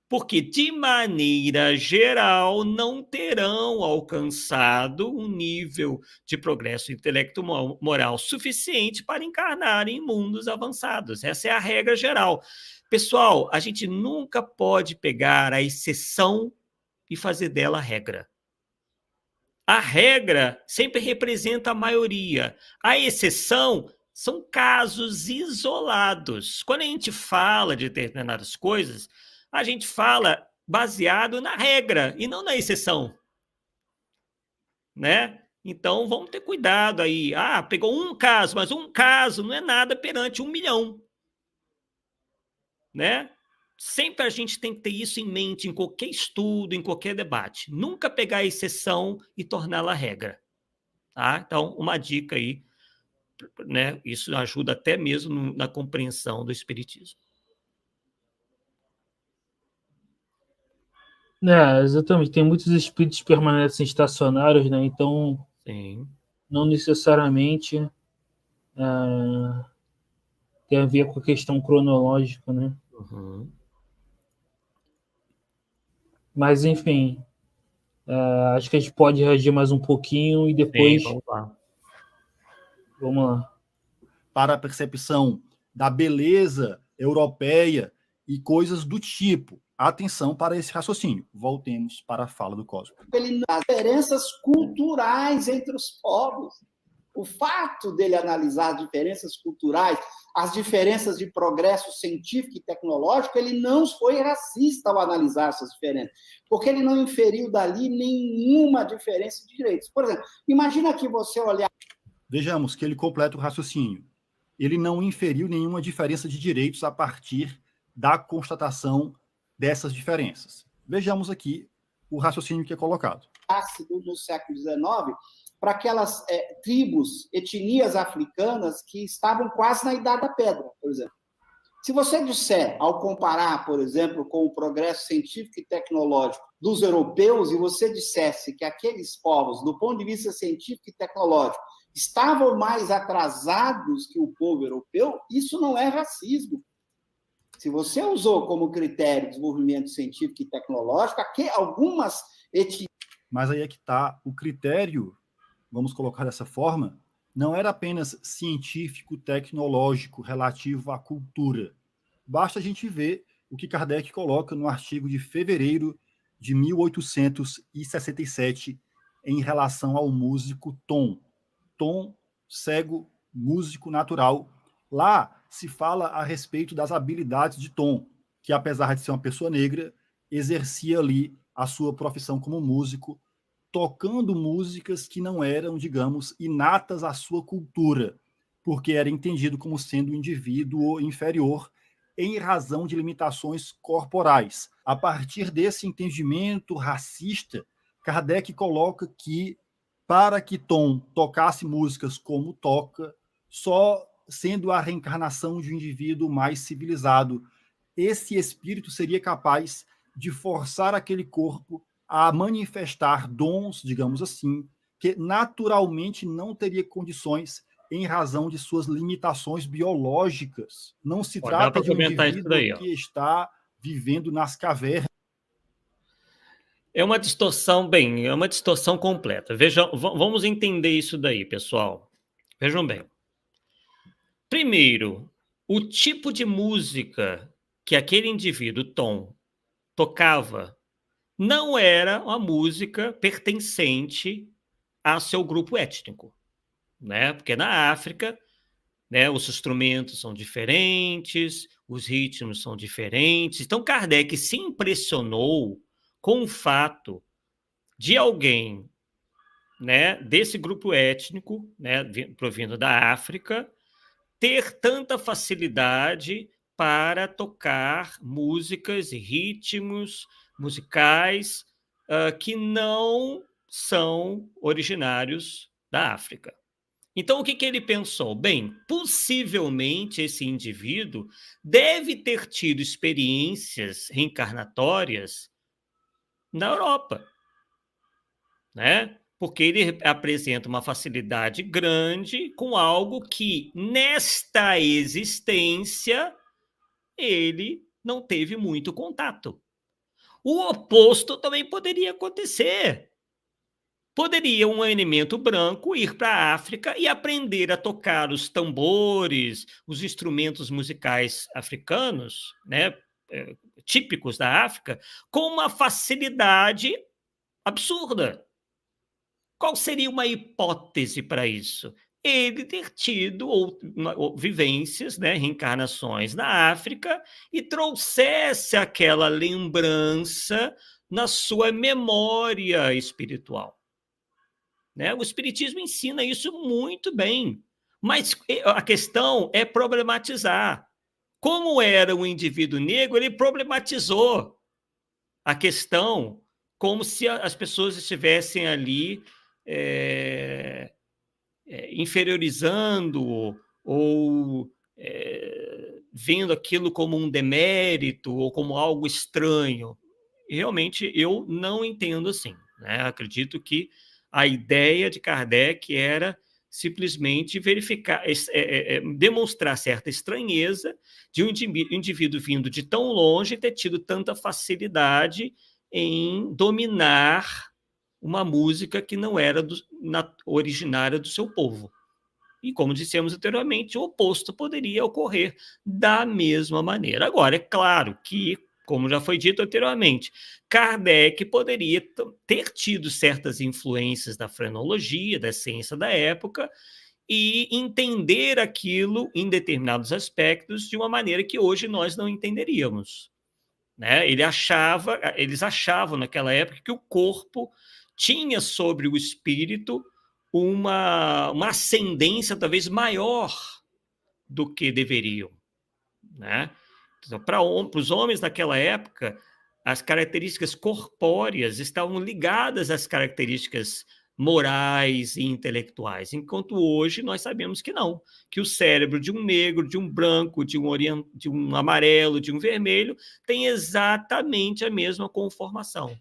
porque, de maneira geral, não terão alcançado um nível de progresso intelecto-moral suficiente para encarnar em mundos avançados. Essa é a regra geral. Pessoal, a gente nunca pode pegar a exceção e fazer dela a regra. A regra sempre representa a maioria. A exceção são casos isolados. Quando a gente fala de determinadas coisas, a gente fala baseado na regra e não na exceção, né? Então, vamos ter cuidado aí. Pegou um caso, mas um caso não é nada perante 1 milhão, né? Sempre a gente tem que ter isso em mente em qualquer estudo, em qualquer debate. Nunca pegar a exceção e torná-la regra. Tá? Então, uma dica aí, né? Isso ajuda até mesmo na compreensão do espiritismo. Exatamente. Tem muitos espíritos que permanecem estacionários, né? Então, sim, não necessariamente tem a ver com a questão cronológica, né? Uhum. Mas, enfim, acho que a gente pode reagir mais um pouquinho e depois... Sim, vamos lá. Vamos lá. Para a percepção da beleza europeia e coisas do tipo. Atenção para esse raciocínio. Voltemos para a fala do Cosmo. As diferenças culturais entre os povos. O fato dele analisar as diferenças culturais, as diferenças de progresso científico e tecnológico, ele não foi racista ao analisar essas diferenças, porque ele não inferiu dali nenhuma diferença de direitos. Por exemplo, imagina que você olhar... Vejamos que ele completa o raciocínio. Ele não inferiu nenhuma diferença de direitos a partir da constatação dessas diferenças. Vejamos aqui o raciocínio que é colocado. No século XIX, para aquelas tribos, etnias africanas que estavam quase na Idade da Pedra, por exemplo. Se você disser, ao comparar, por exemplo, com o progresso científico e tecnológico dos europeus, e você dissesse que aqueles povos, do ponto de vista científico e tecnológico, estavam mais atrasados que o povo europeu, isso não é racismo. Se você usou como critério desenvolvimento científico e tecnológico, aqui algumas etnias... Mas aí é que está o critério, vamos colocar dessa forma, não era apenas científico, tecnológico, relativo à cultura. Basta a gente ver o que Kardec coloca no artigo de fevereiro de 1867 em relação ao músico Tom. Tom, cego, músico natural. Lá se fala a respeito das habilidades de Tom, que apesar de ser uma pessoa negra, exercia ali a sua profissão como músico, tocando músicas que não eram, digamos, inatas à sua cultura, porque era entendido como sendo um indivíduo inferior em razão de limitações corporais. A partir desse entendimento racista, Kardec coloca que, para que Tom tocasse músicas como toca, só sendo a reencarnação de um indivíduo mais civilizado, esse espírito seria capaz de forçar aquele corpo a manifestar dons, digamos assim, que naturalmente não teria condições em razão de suas limitações biológicas. Não se trata de um indivíduo que está vivendo nas cavernas. É uma distorção, é uma distorção completa. Vejam, vamos entender isso daí, pessoal. Vejam bem. Primeiro, o tipo de música que aquele indivíduo, Tom, tocava não era uma música pertencente a seu grupo étnico, né? Porque na África, né, os instrumentos são diferentes, os ritmos são diferentes. Então, Kardec se impressionou com o fato de alguém né, desse grupo étnico, né, provindo da África, ter tanta facilidade para tocar músicas e ritmos musicais que não são originários da África. Então, o que ele pensou? Bem, possivelmente esse indivíduo deve ter tido experiências reencarnatórias na Europa, né? Porque ele apresenta uma facilidade grande com algo que, nesta existência, ele não teve muito contato. O oposto também poderia acontecer. Poderia um elemento branco ir para a África e aprender a tocar os tambores, os instrumentos musicais africanos, né, típicos da África, com uma facilidade absurda. Qual seria uma hipótese para isso? Ele ter tido vivências, né, reencarnações na África e trouxesse aquela lembrança na sua memória espiritual. Né? O Espiritismo ensina isso muito bem, mas a questão é problematizar. Como era um indivíduo negro, ele problematizou a questão como se as pessoas estivessem ali inferiorizando ou vendo aquilo como um demérito ou como algo estranho. Realmente, eu não entendo assim. Né? Acredito que a ideia de Kardec era simplesmente verificar, demonstrar certa estranheza de um indivíduo vindo de tão longe ter tido tanta facilidade em dominar uma música que não era originária do seu povo. E, como dissemos anteriormente, o oposto poderia ocorrer da mesma maneira. Agora, é claro que, como já foi dito anteriormente, Kardec poderia ter tido certas influências da frenologia, da ciência da época, e entender aquilo em determinados aspectos de uma maneira que hoje nós não entenderíamos. Né? Eles achavam naquela época que o corpo tinha sobre o espírito uma ascendência talvez maior do que deveriam. Né? Então, para os homens naquela época, as características corpóreas estavam ligadas às características morais e intelectuais, enquanto hoje nós sabemos que não, que o cérebro de um negro, de um branco, de um amarelo, de um vermelho, tem exatamente a mesma conformação.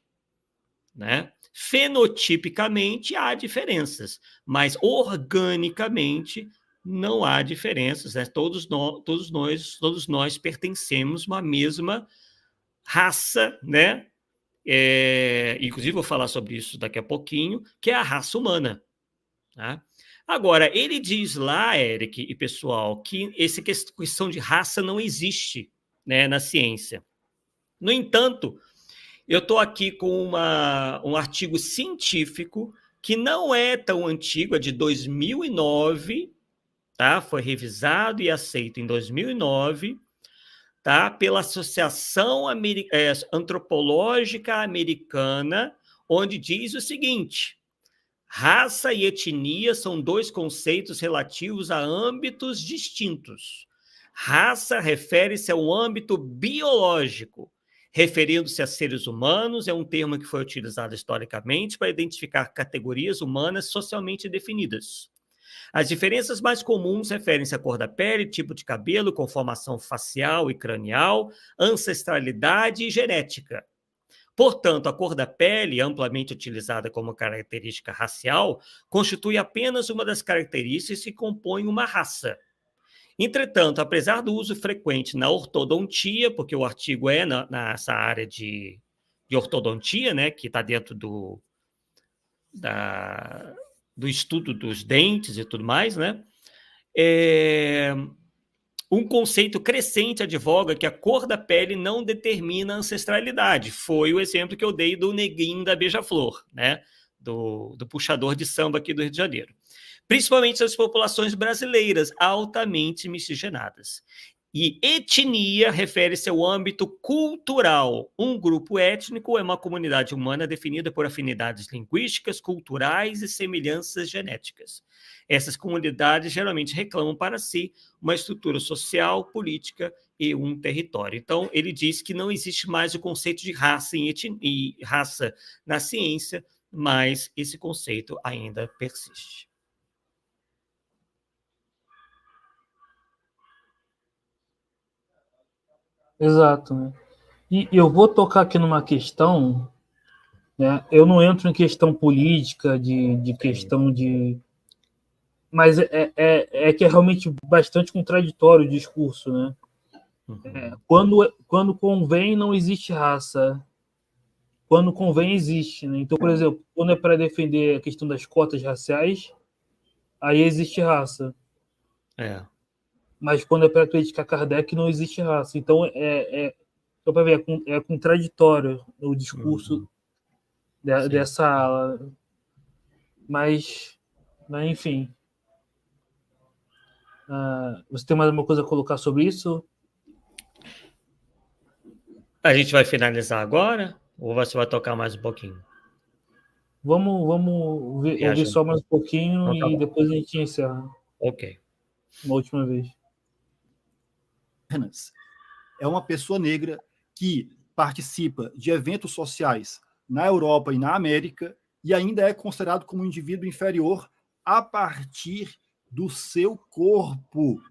Né? Fenotipicamente há diferenças, mas organicamente não há diferenças. Né? Todos nós pertencemos a uma mesma raça, né? Inclusive vou falar sobre isso daqui a pouquinho, que é a raça humana. Tá? Agora, ele diz lá, Eric e pessoal, que essa questão de raça não existe, né, na ciência. No entanto, eu estou aqui com um artigo científico que não é tão antigo, é de 2009, tá? Foi revisado e aceito em 2009, tá? Pela Associação Antropológica Americana, onde diz o seguinte: raça e etnia são dois conceitos relativos a âmbitos distintos. Raça refere-se ao âmbito biológico. Referindo-se a seres humanos, é um termo que foi utilizado historicamente para identificar categorias humanas socialmente definidas. As diferenças mais comuns referem-se à cor da pele, tipo de cabelo, conformação facial e cranial, ancestralidade e genética. Portanto, a cor da pele, amplamente utilizada como característica racial, constitui apenas uma das características que compõem uma raça. Entretanto, apesar do uso frequente na ortodontia, porque o artigo é nessa área de ortodontia, né, que está dentro do estudo dos dentes e tudo mais, né, um conceito crescente advoga que a cor da pele não determina a ancestralidade. Foi o exemplo que eu dei do neguinho da Beija-Flor, né, do puxador de samba aqui do Rio de Janeiro. Principalmente as populações brasileiras altamente miscigenadas. E etnia refere-se ao âmbito cultural. Um grupo étnico é uma comunidade humana definida por afinidades linguísticas, culturais e semelhanças genéticas. Essas comunidades geralmente reclamam para si uma estrutura social, política e um território. Então, ele diz que não existe mais o conceito de raça e raça na ciência, mas esse conceito ainda persiste. Exato, né? E eu vou tocar aqui numa questão, né? Eu não entro em questão política, de questão de... Mas é que é realmente bastante contraditório o discurso, né? Quando convém, não existe raça. Quando convém, existe, né? Então, por exemplo, quando é para defender a questão das cotas raciais, aí existe raça. Mas quando é para criticar Kardec, não existe raça. Então, só para ver, é contraditório o discurso dessa ala. Mas, enfim. Você tem mais alguma coisa a colocar sobre isso? A gente vai finalizar agora? Ou você vai tocar mais um pouquinho? Vamos ouvir só mais um pouquinho então, e depois a gente encerra. Ok. Uma última vez. É uma pessoa negra que participa de eventos sociais na Europa e na América e ainda é considerado como um indivíduo inferior a partir do seu corpo,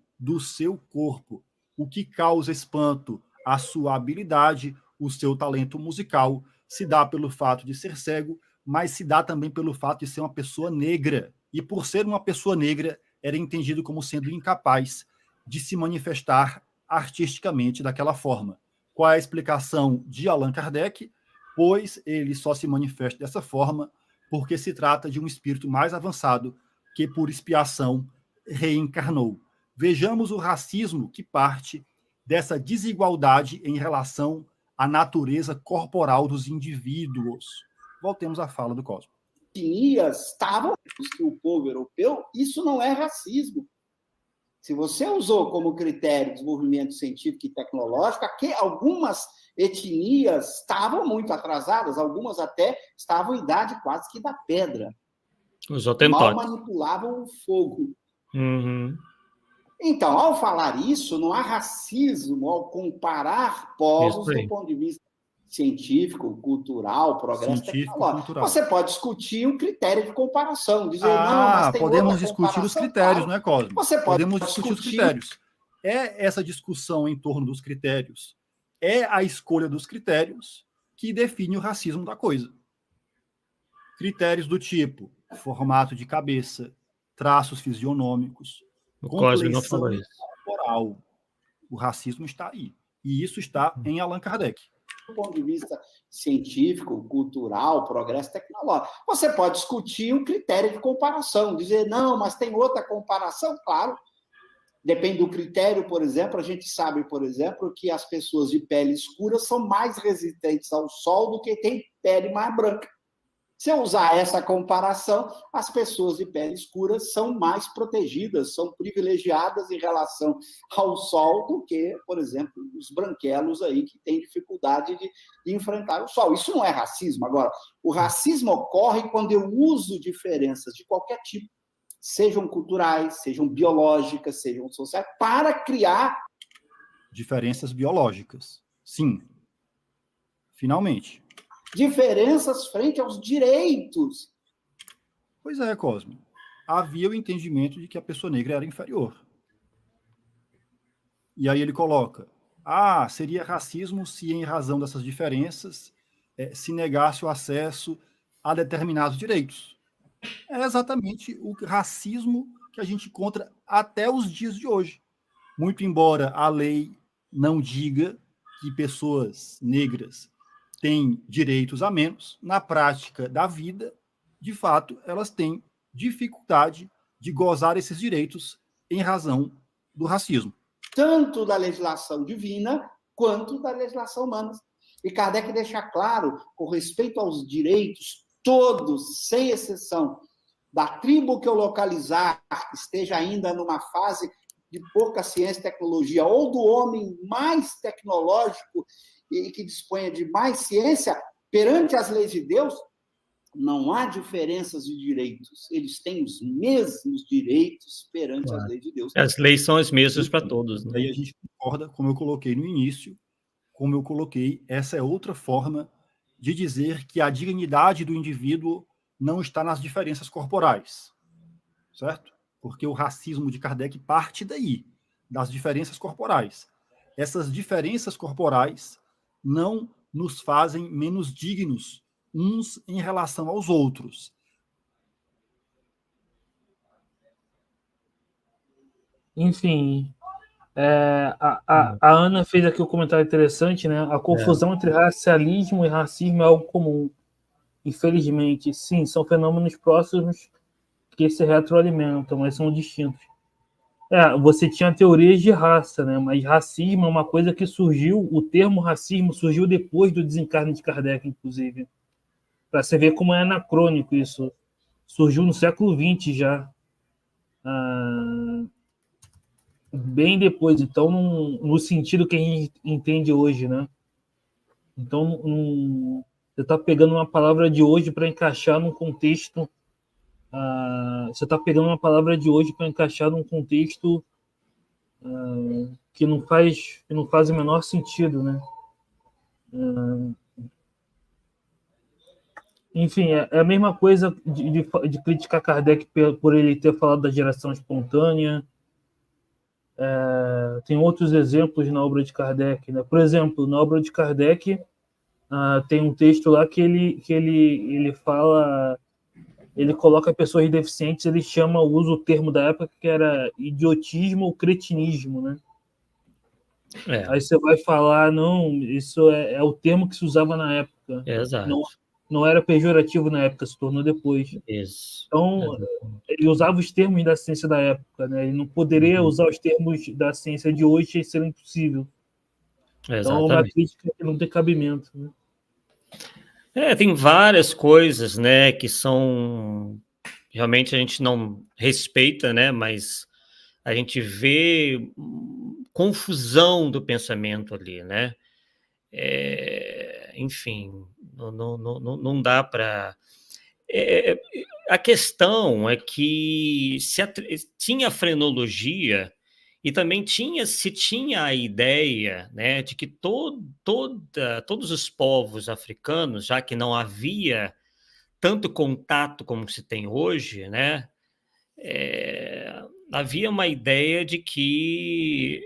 o que causa espanto, a sua habilidade, o seu talento musical, se dá pelo fato de ser cego, mas se dá também pelo fato de ser uma pessoa negra. E por ser uma pessoa negra, era entendido como sendo incapaz de se manifestar artisticamente daquela forma. Qual é a explicação de Allan Kardec? Pois ele só se manifesta dessa forma porque se trata de um espírito mais avançado que, por expiação, reencarnou. Vejamos o racismo que parte dessa desigualdade em relação à natureza corporal dos indivíduos. Voltemos à fala do Cosmo. Etnias estavam que o povo europeu, isso não é racismo. Se você usou como critério de desenvolvimento científico e tecnológico, algumas etnias estavam muito atrasadas, algumas até estavam em idade quase que da pedra. Os hotentotes. Mal manipulavam o fogo. Uhum. Então, ao falar isso, não há racismo ao comparar povos do ponto de vista científico, cultural, progresso tecnológico. Cultural. Você pode discutir um critério de comparação, dizer, não, mas tem podemos discutir os critérios, não é, Cosmo? Você podemos discutir os critérios. É essa discussão em torno dos critérios, é a escolha dos critérios que define o racismo da coisa. Critérios do tipo formato de cabeça, traços fisionômicos, complexão corporal. O racismo está aí. E isso está em Allan Kardec. Do ponto de vista científico, cultural, progresso tecnológico. Você pode discutir um critério de comparação, dizer, não, mas tem outra comparação, claro. Depende do critério, por exemplo, a gente sabe, por exemplo, que as pessoas de pele escura são mais resistentes ao sol do que quem tem pele mais branca. Se eu usar essa comparação, as pessoas de pele escura são mais protegidas, são privilegiadas em relação ao sol do que, por exemplo, os branquelos aí que têm dificuldade de enfrentar o sol. Isso não é racismo. Agora, o racismo ocorre quando eu uso diferenças de qualquer tipo, sejam culturais, sejam biológicas, sejam sociais, para criar diferenças biológicas. Sim. Finalmente. Diferenças frente aos direitos. Pois é, Cosmo. Havia o entendimento de que a pessoa negra era inferior. E aí ele coloca, seria racismo se, em razão dessas diferenças, se negasse o acesso a determinados direitos. É exatamente o racismo que a gente encontra até os dias de hoje. Muito embora a lei não diga que pessoas negras têm direitos a menos, na prática da vida, de fato, elas têm dificuldade de gozar esses direitos em razão do racismo. Tanto da legislação divina, quanto da legislação humana. E Kardec deixa claro, com respeito aos direitos, todos, sem exceção, da tribo que eu localizar, esteja ainda numa fase de pouca ciência e tecnologia, ou do homem mais tecnológico e que disponha de mais ciência, perante as leis de Deus, não há diferenças de direitos. Eles têm os mesmos direitos perante as leis de Deus. As leis são as mesmas para todos. Né? Aí a gente concorda, como eu coloquei no início, como eu coloquei, essa é outra forma de dizer que a dignidade do indivíduo não está nas diferenças corporais, certo? Porque o racismo de Kardec parte daí, das diferenças corporais. Essas diferenças corporais não nos fazem menos dignos uns em relação aos outros. Enfim, a Ana fez aqui um comentário interessante, né? A confusão entre racialismo e racismo é algo comum. Infelizmente, sim, são fenômenos próximos que se retroalimentam, mas são distintos. Você tinha teorias de raça, né? Mas racismo é uma coisa que surgiu, o termo racismo surgiu depois do desencarne de Kardec, inclusive. Para você ver como é anacrônico isso. Surgiu no século XX já. Bem depois, então, no sentido que a gente entende hoje, né? Então, você está pegando uma palavra de hoje para encaixar num contexto. Você está pegando uma palavra de hoje para encaixar num contexto que não faz o menor sentido, né? Enfim, é a mesma coisa de criticar Kardec por ele ter falado da geração espontânea. Tem outros exemplos na obra de Kardec, né? Por exemplo, na obra de Kardec tem um texto lá que ele fala, ele coloca pessoas deficientes, usa o termo da época que era idiotismo ou cretinismo, né? Aí você vai falar, não, isso é o termo que se usava na época. Exato. Não era pejorativo na época, se tornou depois. Isso. Então, ele usava os termos da ciência da época, né? Ele não poderia usar os termos da ciência de hoje, isso seria impossível. Então, é uma crítica que não tem cabimento, né? Tem várias coisas, né, que são... Realmente a gente não respeita, né, mas a gente vê confusão do pensamento ali, né? Enfim, não dá para... a questão é que tinha frenologia e também se tinha a ideia, né, de que todos os povos africanos, já que não havia tanto contato como se tem hoje, né, havia uma ideia de que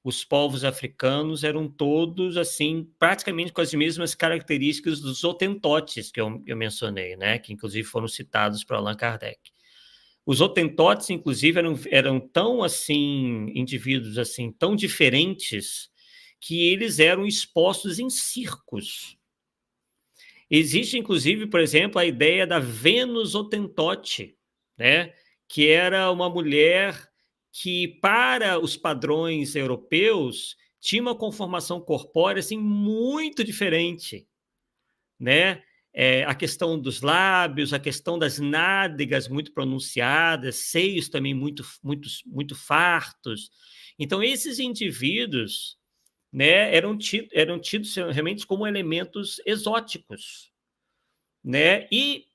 os povos africanos eram todos, assim, praticamente com as mesmas características dos hotentotes que eu mencionei, né? Que inclusive foram citados por Allan Kardec. Os hotentotes, inclusive, eram tão, assim, indivíduos, assim, tão diferentes que eles eram expostos em circos. Existe, inclusive, por exemplo, a ideia da Vênus hotentote, né? Que era uma mulher que, para os padrões europeus, tinha uma conformação corpórea assim, muito diferente, né? A questão dos lábios, a questão das nádegas muito pronunciadas, seios também muito fartos. Então, esses indivíduos, né, eram tidos realmente como elementos exóticos, né? E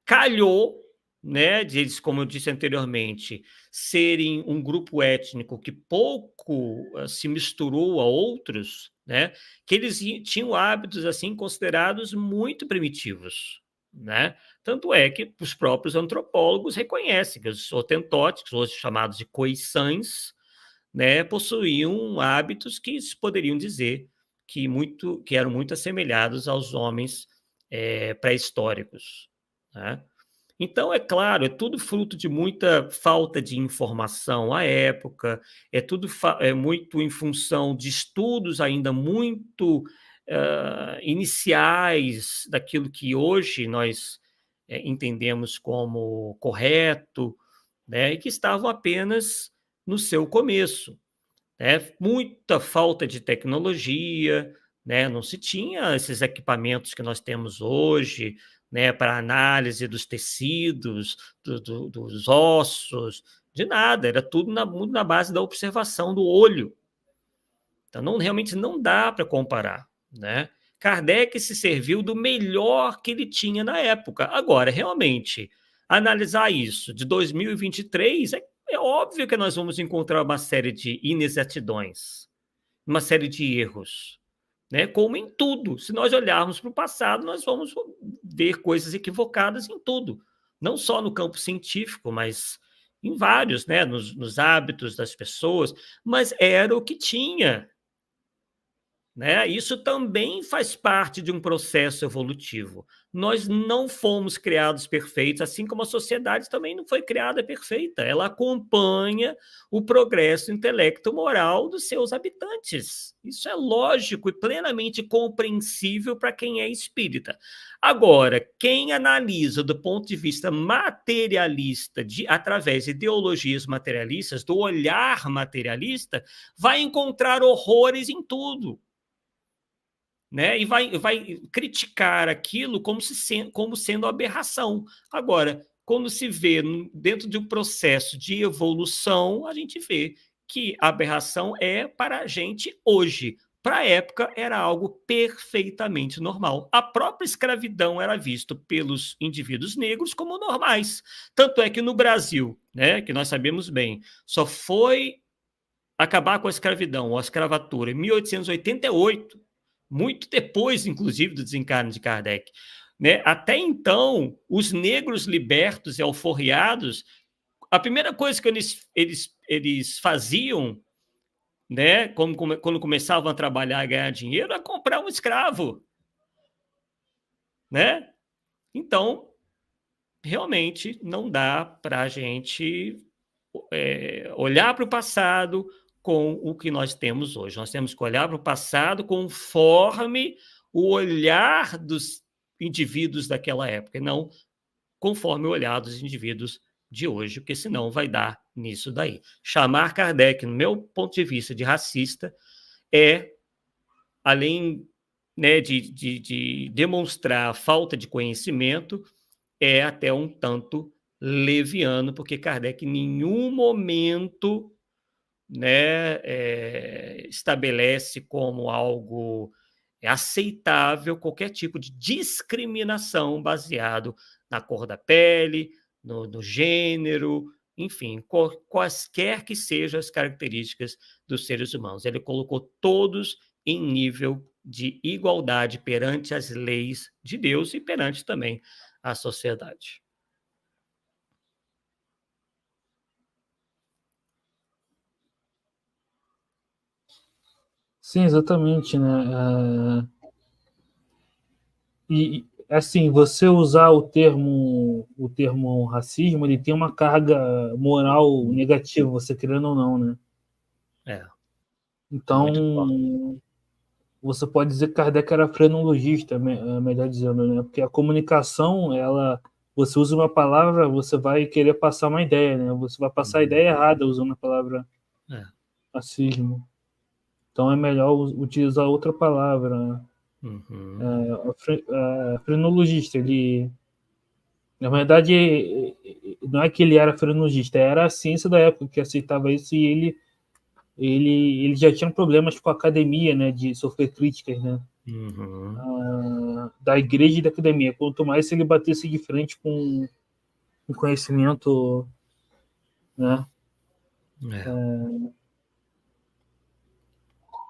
calhou, né, deles, como eu disse anteriormente, serem um grupo étnico que pouco se misturou a outros, né, que eles tinham hábitos assim considerados muito primitivos, né? Tanto é que os próprios antropólogos reconhecem que os hotentotes, hoje chamados de coiçães, né, possuíam hábitos que se poderiam dizer que eram muito assemelhados aos homens pré-históricos, né? Então, é claro, é tudo fruto de muita falta de informação à época, é muito em função de estudos ainda muito iniciais daquilo que hoje nós entendemos como correto, né, e que estavam apenas no seu começo, né? Muita falta de tecnologia, né? Não se tinha esses equipamentos que nós temos hoje, né, para análise dos tecidos, dos ossos, De nada, era tudo muito na base da observação do olho. Então, realmente não dá para comparar, né? Kardec se serviu do melhor que ele tinha na época. Agora, realmente, analisar isso de 2023, é óbvio que nós vamos encontrar uma série de inexatidões, uma série de erros, né? Como em tudo. Se nós olharmos para o passado, nós vamos ver coisas equivocadas em tudo. Não só no campo científico, mas em vários, né? Nos hábitos das pessoas. Mas era o que tinha. Né? Isso também faz parte de um processo evolutivo. Nós não fomos criados perfeitos, assim como a sociedade também não foi criada perfeita. Ela acompanha o progresso intelecto-moral dos seus habitantes. Isso é lógico e plenamente compreensível para quem é espírita. Agora, quem analisa do ponto de vista materialista, através de ideologias materialistas, do olhar materialista, vai encontrar horrores em tudo. Né? E vai criticar aquilo como sendo aberração. Agora, quando se vê dentro de um processo de evolução, a gente vê que a aberração é para a gente hoje. Para a época, era algo perfeitamente normal. A própria escravidão era vista pelos indivíduos negros como normais. Tanto é que no Brasil, né, que nós sabemos bem, só foi acabar com a escravidão ou a escravatura em 1888, muito depois, inclusive, do desencarne de Kardec. Né? Até então, os negros libertos e alforriados, a primeira coisa que eles faziam, né, quando começavam a trabalhar e ganhar dinheiro, era comprar um escravo. Né? Então, realmente, não dá para a gente olhar para o passado com o que nós temos hoje. Nós temos que olhar para o passado conforme o olhar dos indivíduos daquela época, e não conforme o olhar dos indivíduos de hoje, porque senão vai dar nisso daí. Chamar Kardec, no meu ponto de vista, de racista, além, né, de demonstrar a falta de conhecimento, é até um tanto leviano, porque Kardec em nenhum momento, né, estabelece como algo aceitável qualquer tipo de discriminação baseado na cor da pele, no gênero, enfim, quaisquer que sejam as características dos seres humanos. Ele colocou todos em nível de igualdade perante as leis de Deus e perante também a sociedade. Sim, exatamente, né? E assim, você usar o termo racismo, ele tem uma carga moral negativa, você querendo ou não, né? Então, você pode dizer que Kardec era frenologista, melhor dizendo, né? Porque a comunicação, você usa uma palavra, você vai querer passar uma ideia, né? Você vai passar a ideia errada usando a palavra racismo. Então é melhor utilizar outra palavra. Frenologista, ele, na verdade, não é que ele era frenologista, era a ciência da época que aceitava isso, e ele já tinha problemas com a academia, né, de sofrer críticas, né, da igreja e da academia. Quanto mais ele batesse de frente com o conhecimento, né,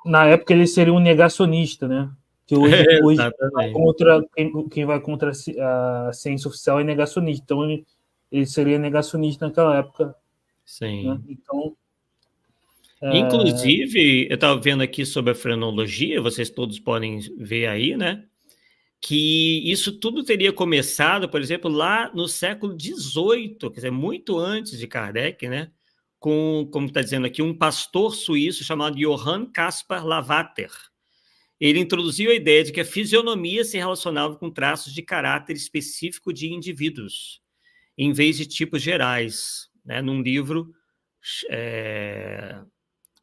na época ele seria um negacionista, né? Que hoje quem vai contra a ciência oficial é negacionista. Então ele seria negacionista naquela época. Sim. Né? Então, inclusive, eu estava vendo aqui sobre a frenologia, vocês todos podem ver aí, né? Que isso tudo teria começado, por exemplo, lá no século XVIII, quer dizer, muito antes de Kardec, né? Como está dizendo aqui, um pastor suíço chamado Johann Caspar Lavater. Ele introduziu a ideia de que a fisionomia se relacionava com traços de caráter específico de indivíduos, em vez de tipos gerais, né? Num livro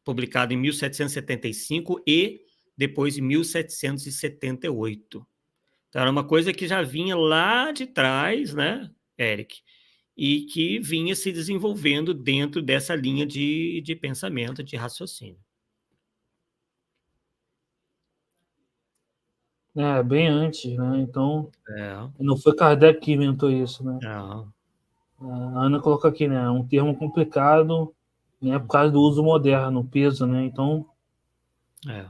publicado em 1775 e depois em 1778. Então, era uma coisa que já vinha lá de trás, né, Eric? e que vinha se desenvolvendo dentro dessa linha de pensamento, de raciocínio. Bem antes, né? Então, É, não foi Kardec que inventou isso, né? não. A Ana coloca aqui, né? Um termo complicado, né? Por causa do uso moderno, peso, né? Então, É.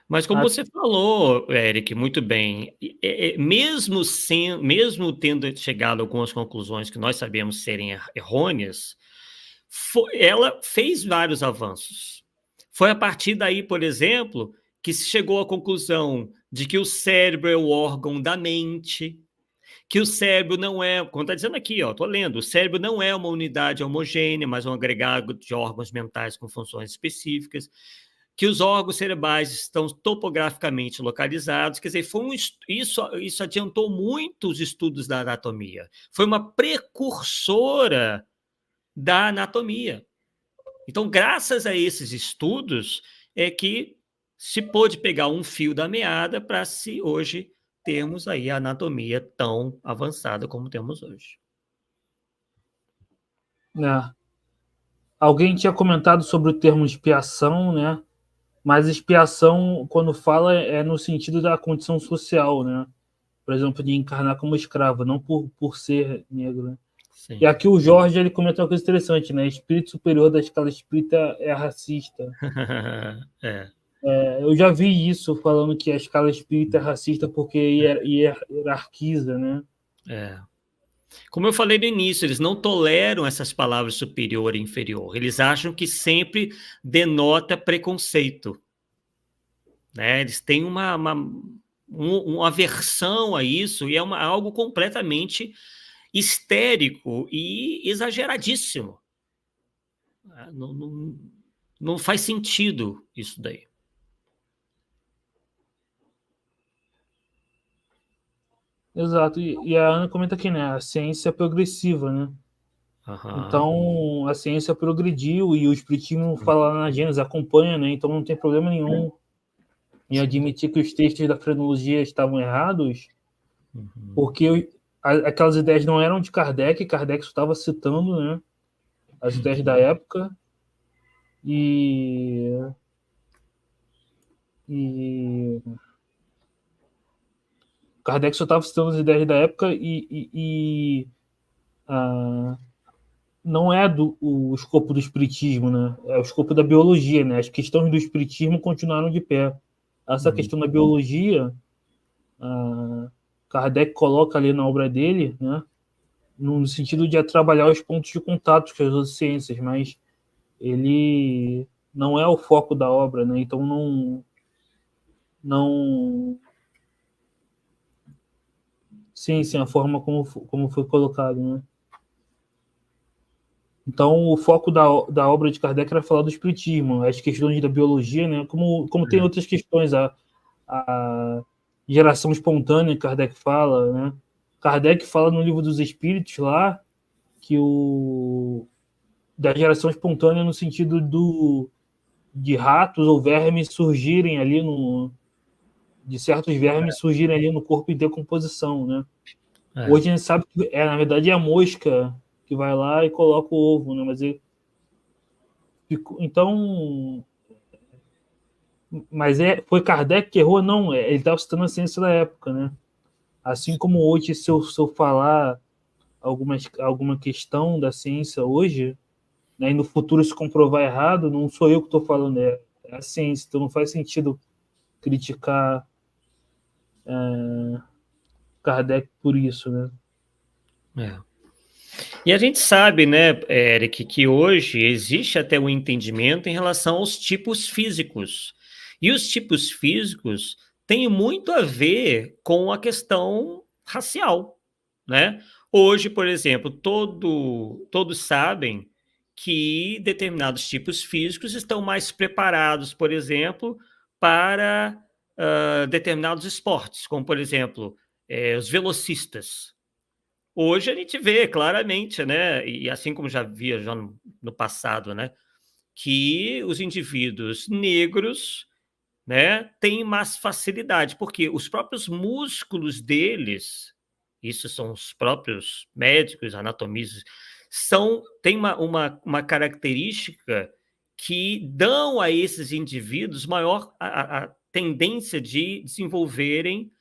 Mas como você falou, Eric, muito bem, mesmo tendo chegado a algumas conclusões que nós sabemos serem errôneas, ela fez vários avanços. Foi a partir daí, por exemplo, que se chegou à conclusão de que o cérebro é o órgão da mente, que o cérebro não é, como está dizendo aqui, estou lendo, o cérebro não é uma unidade homogênea, mas um agregado de órgãos mentais com funções específicas, que os órgãos cerebrais estão topograficamente localizados, quer dizer, isso adiantou muito os estudos da anatomia. Foi uma precursora da anatomia. Então, graças a esses estudos, é que se pôde pegar um fio da meada para se hoje termos aí a anatomia tão avançada como temos hoje. Alguém tinha comentado sobre o termo expiação, né? Mas expiação, quando fala, é no sentido da condição social, né? Por exemplo, de encarnar como escravo, não por ser negro, né? Sim. E aqui o Jorge, ele comentou uma coisa interessante, né? Espírito superior da escala espírita é racista. Eu já vi isso, falando que a escala espírita é racista porque hierarquiza, né? Como eu falei no início, eles não toleram essas palavras superior e inferior. Eles acham que sempre denota preconceito. Né? Eles têm uma aversão a isso e é algo completamente histérico e exageradíssimo. Não faz sentido isso daí. Exato. E a Ana comenta aqui, né? A ciência é progressiva, né? Então, a ciência progrediu e o espiritismo fala na Gênesis, acompanha, né? Então não tem problema nenhum em admitir que os textos da frenologia estavam errados, porque aquelas ideias não eram de Kardec só estava citando, né? As ideias da época e Kardec só estava citando as ideias da época não é o escopo do espiritismo, né? É o escopo da biologia, né? As questões do espiritismo continuaram de pé. Essa questão da biologia, Kardec coloca ali na obra dele, né? No sentido de trabalhar os pontos de contato com as outras ciências, mas ele não é o foco da obra, né? Então não sim, a forma como foi colocado, né? Então, o foco da obra de Kardec era falar do espiritismo, as questões da biologia, né? Como tem outras questões, a geração espontânea, Kardec fala, né? Kardec fala no Livro dos Espíritos lá que da geração espontânea no sentido de ratos ou vermes surgirem ali de certos vermes surgirem ali no corpo em decomposição, né? Hoje a gente sabe que na verdade é a mosca que vai lá e coloca o ovo, né? Foi Kardec que errou? Não, ele estava citando a ciência da época, né? Assim como hoje, se eu falar alguma questão da ciência hoje, né, e no futuro se comprovar errado, não sou eu que estou falando, é a ciência. Então não faz sentido criticar Kardec por isso, né? E a gente sabe, né, Eric, que hoje existe até um entendimento em relação aos tipos físicos. E os tipos físicos têm muito a ver com a questão racial, né? Hoje, por exemplo, todos sabem que determinados tipos físicos estão mais preparados, por exemplo, para determinados esportes, como, por exemplo, os velocistas. Hoje a gente vê claramente, né, e assim como já via já no passado, né, que os indivíduos negros, né, têm mais facilidade, porque os próprios músculos deles, isso são os próprios médicos, anatomistas, têm uma característica que dão a esses indivíduos maior a tendência de desenvolverem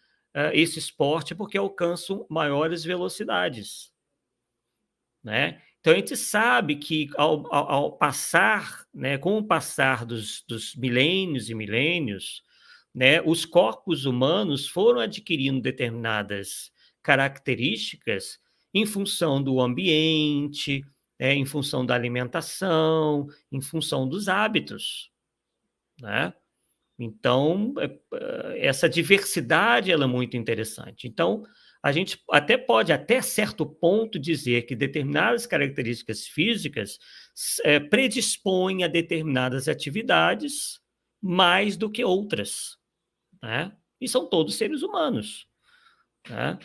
esse esporte, porque alcançam maiores velocidades, né? Então, a gente sabe que ao passar, né, com o passar dos milênios e milênios, né, os corpos humanos foram adquirindo determinadas características em função do ambiente, em função da alimentação, em função dos hábitos, né? Então, essa diversidade ela é muito interessante. Então, a gente até pode, até certo ponto, dizer que determinadas características físicas predispõem a determinadas atividades mais do que outras, né? E são todos seres humanos, né?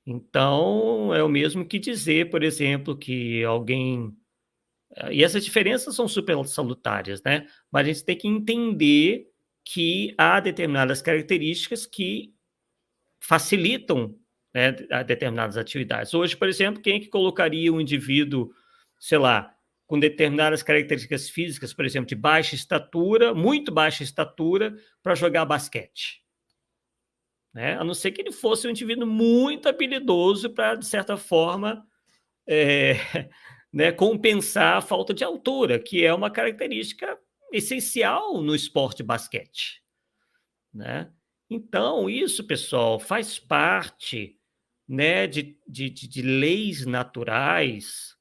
Então, é o mesmo que dizer, por exemplo, que alguém... E essas diferenças são super salutares, né? Mas a gente tem que entender que há determinadas características que facilitam, né, determinadas atividades. Hoje, por exemplo, quem é que colocaria um indivíduo, sei lá, com determinadas características físicas, por exemplo, de baixa estatura, muito baixa estatura, para jogar basquete? Né? A não ser que ele fosse um indivíduo muito habilidoso para, de certa forma, né, compensar a falta de altura, que é uma característica essencial no esporte basquete, né? Então, isso, pessoal, faz parte, né, de leis naturais,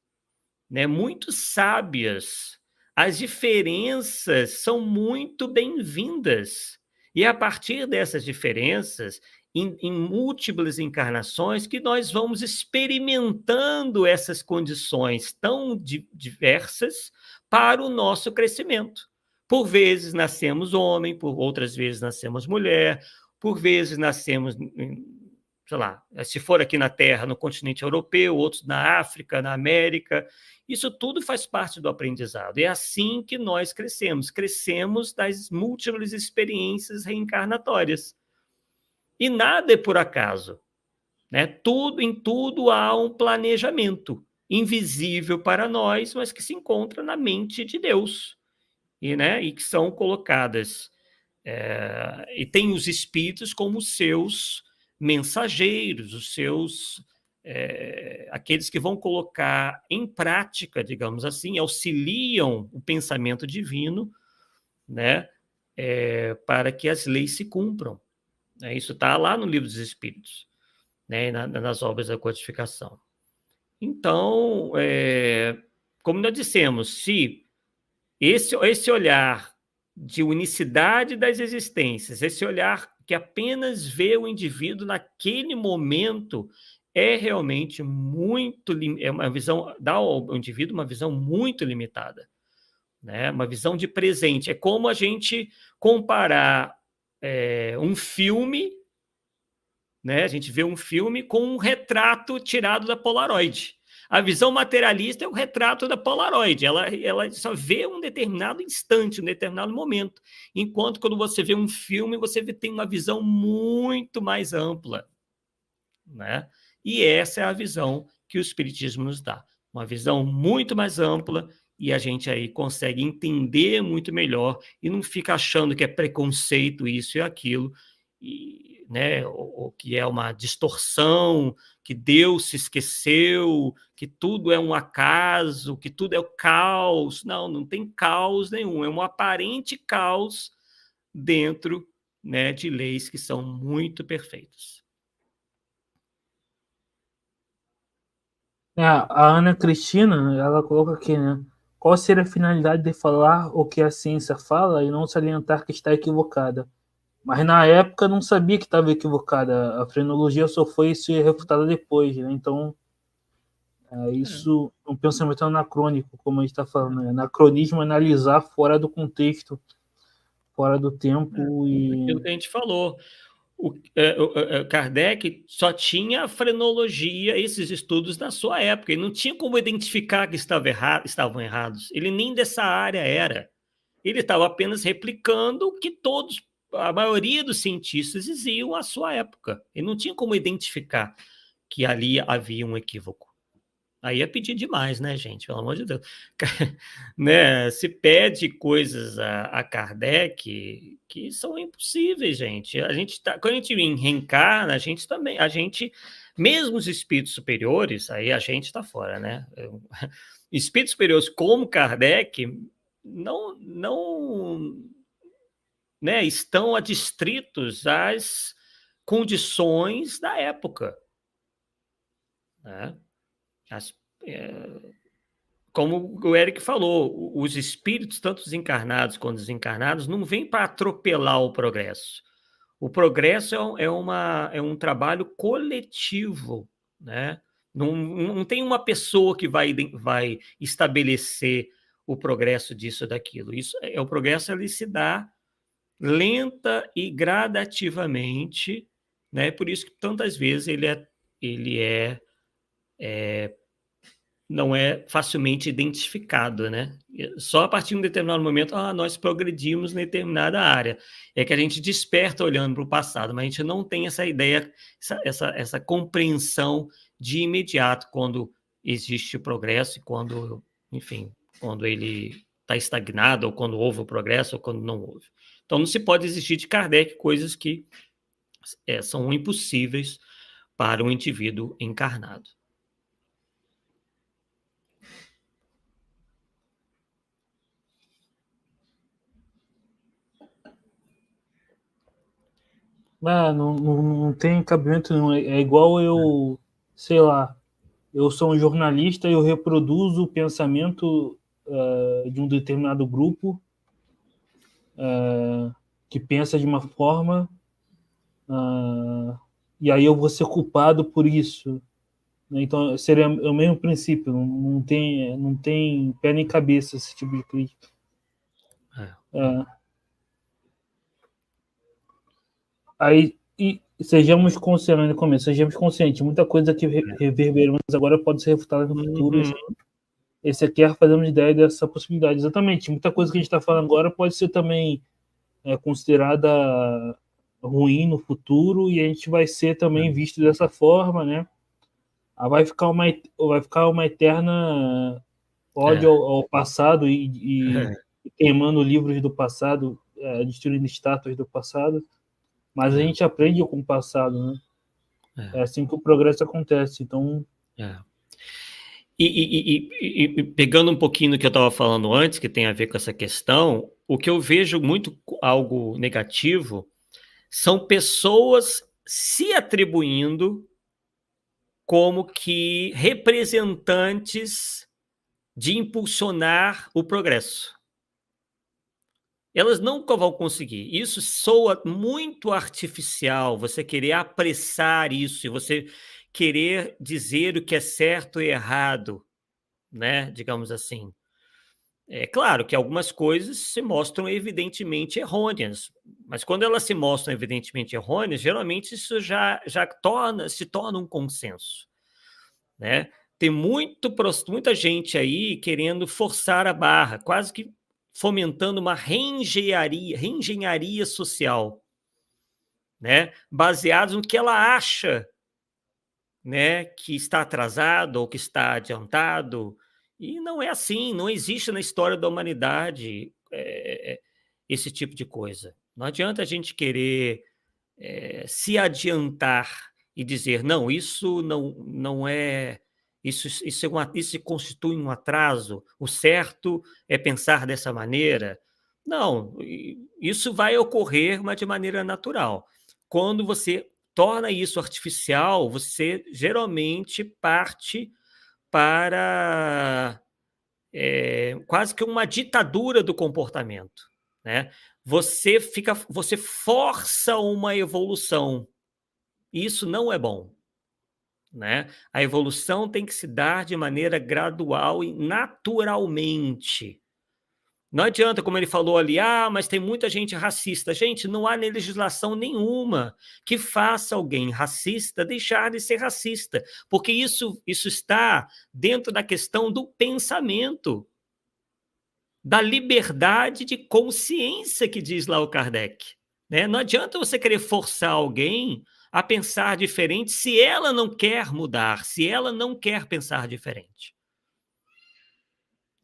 né, muito sábias. As diferenças são muito bem-vindas. E a partir dessas diferenças, em múltiplas encarnações, que nós vamos experimentando essas condições tão diversas para o nosso crescimento. Por vezes nascemos homem, por outras vezes nascemos mulher, por vezes nascemos, sei lá, se for aqui na Terra, no continente europeu, outros na África, na América. Isso tudo faz parte do aprendizado. É assim que nós crescemos. Crescemos das múltiplas experiências reencarnatórias. E nada é por acaso, né? Em tudo há um planejamento invisível para nós, mas que se encontra na mente de Deus. E que são colocadas, e tem os espíritos como seus mensageiros, os seus, aqueles que vão colocar em prática, digamos assim, auxiliam o pensamento divino, né, para que as leis se cumpram. Isso está lá no Livro dos Espíritos, né, nas obras da codificação. Então, como nós dissemos, se esse olhar de unicidade das existências, esse olhar que apenas vê o indivíduo naquele momento, é realmente uma visão, dá ao indivíduo uma visão muito limitada, né? Uma visão de presente. É como a gente comparar um filme, né? A gente vê um filme com um retrato tirado da Polaroid. A visão materialista é o retrato da Polaroid. Ela só vê um determinado instante, um determinado momento. Enquanto quando você vê um filme, você tem uma visão muito mais ampla, né? E essa é a visão que o Espiritismo nos dá. Uma visão muito mais ampla, e a gente aí consegue entender muito melhor e não fica achando que é preconceito isso e aquilo, né, ou que é uma distorção, que Deus se esqueceu, que tudo é um acaso, que tudo é o caos. Não tem caos nenhum, é um aparente caos dentro, né, de leis que são muito perfeitas. A Ana Cristina, ela coloca aqui, né? Qual seria a finalidade de falar o que a ciência fala e não salientar que está equivocada? Mas na época não sabia que estava equivocada. A frenologia só foi ser refutada depois, né? Então, isso é um pensamento anacrônico, como a gente está falando. Né? Anacronismo é analisar fora do contexto, fora do tempo. Aquilo que a gente falou. O Kardec só tinha a frenologia, esses estudos na sua época. Ele não tinha como identificar que estavam errados. Ele nem dessa área era. Ele estava apenas replicando o que todos a maioria dos cientistas diziam à sua época. Ele não tinha como identificar que ali havia um equívoco. Aí é pedir demais, né, gente? Pelo amor de Deus. Né? Se pede coisas a Kardec que são impossíveis, gente. Quando a gente reencarna, a gente também, mesmo os espíritos superiores, aí a gente está fora, né? Espíritos superiores como Kardec não né, estão adstritos às condições da época. Né? Como o Eric falou, os espíritos, tanto os encarnados quanto os desencarnados, não vêm para atropelar o progresso. O progresso é um trabalho coletivo, né? Não tem uma pessoa que vai estabelecer o progresso disso ou daquilo. O progresso ele se dá lenta e gradativamente, né? Por isso que tantas vezes ele não é facilmente identificado, né? Só a partir de um determinado momento, nós progredimos em determinada área. É que a gente desperta olhando para o passado, mas a gente não tem essa ideia, essa compreensão de imediato quando existe o progresso e quando, enfim, quando ele está estagnado, ou quando houve o progresso, ou quando não houve. Então, não se pode exigir de Kardec coisas que são impossíveis para um indivíduo encarnado. Não tem cabimento nenhum. É igual eu, sei lá, eu sou um jornalista e eu reproduzo o pensamento de um determinado grupo que pensa de uma forma e aí eu vou ser culpado por isso. Então, seria o mesmo princípio. Não tem pé nem cabeça esse tipo de crítica. Aí, sejamos conscientes. Muita coisa que reverberamos agora pode ser refutada no futuro. Esse aqui é fazemos ideia dessa possibilidade. Exatamente. Muita coisa que a gente está falando agora pode ser também considerada ruim no futuro e a gente vai ser também visto dessa forma, né? Vai ficar uma eterna ódio ao passado e queimando livros do passado, destruindo estátuas do passado. Mas a gente aprende com o passado, né? É assim que o progresso acontece. Então. E pegando um pouquinho do que eu estava falando antes, que tem a ver com essa questão, o que eu vejo muito algo negativo são pessoas se atribuindo como que representantes de impulsionar o progresso. Elas nunca vão conseguir. Isso soa muito artificial, você querer apressar isso, e você querer dizer o que é certo e errado, né? Digamos assim. É claro que algumas coisas se mostram evidentemente errôneas, mas quando elas se mostram evidentemente errôneas, geralmente isso já se torna um consenso, né? Tem muita gente aí querendo forçar a barra, quase que fomentando uma reengenharia social, né? Baseados no que ela acha, né, que está atrasado ou que está adiantado. E não é assim, não existe na história da humanidade esse tipo de coisa. Não adianta a gente querer se adiantar e dizer, não, isso não é... Isso constitui um atraso, o certo é pensar dessa maneira. Não, isso vai ocorrer, mas de maneira natural. Quando você torna isso artificial, você geralmente parte para quase que uma ditadura do comportamento, né? Você força uma evolução. Isso não é bom, né? A evolução tem que se dar de maneira gradual e naturalmente. Não adianta, como ele falou ali, mas tem muita gente racista. Gente, não há legislação nenhuma que faça alguém racista deixar de ser racista, porque isso está dentro da questão do pensamento, da liberdade de consciência que diz lá o Kardec. né? Não adianta você querer forçar alguém a pensar diferente se ela não quer mudar, se ela não quer pensar diferente,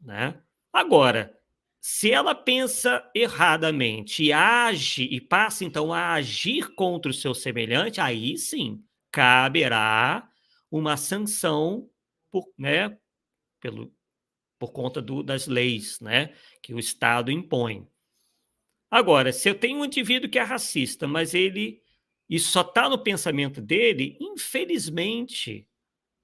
né? Agora, se ela pensa erradamente e age e passa então a agir contra o seu semelhante, aí sim caberá uma sanção né, por conta das leis, né, que o Estado impõe. Agora, se eu tenho um indivíduo que é racista, mas isso só está no pensamento dele, infelizmente,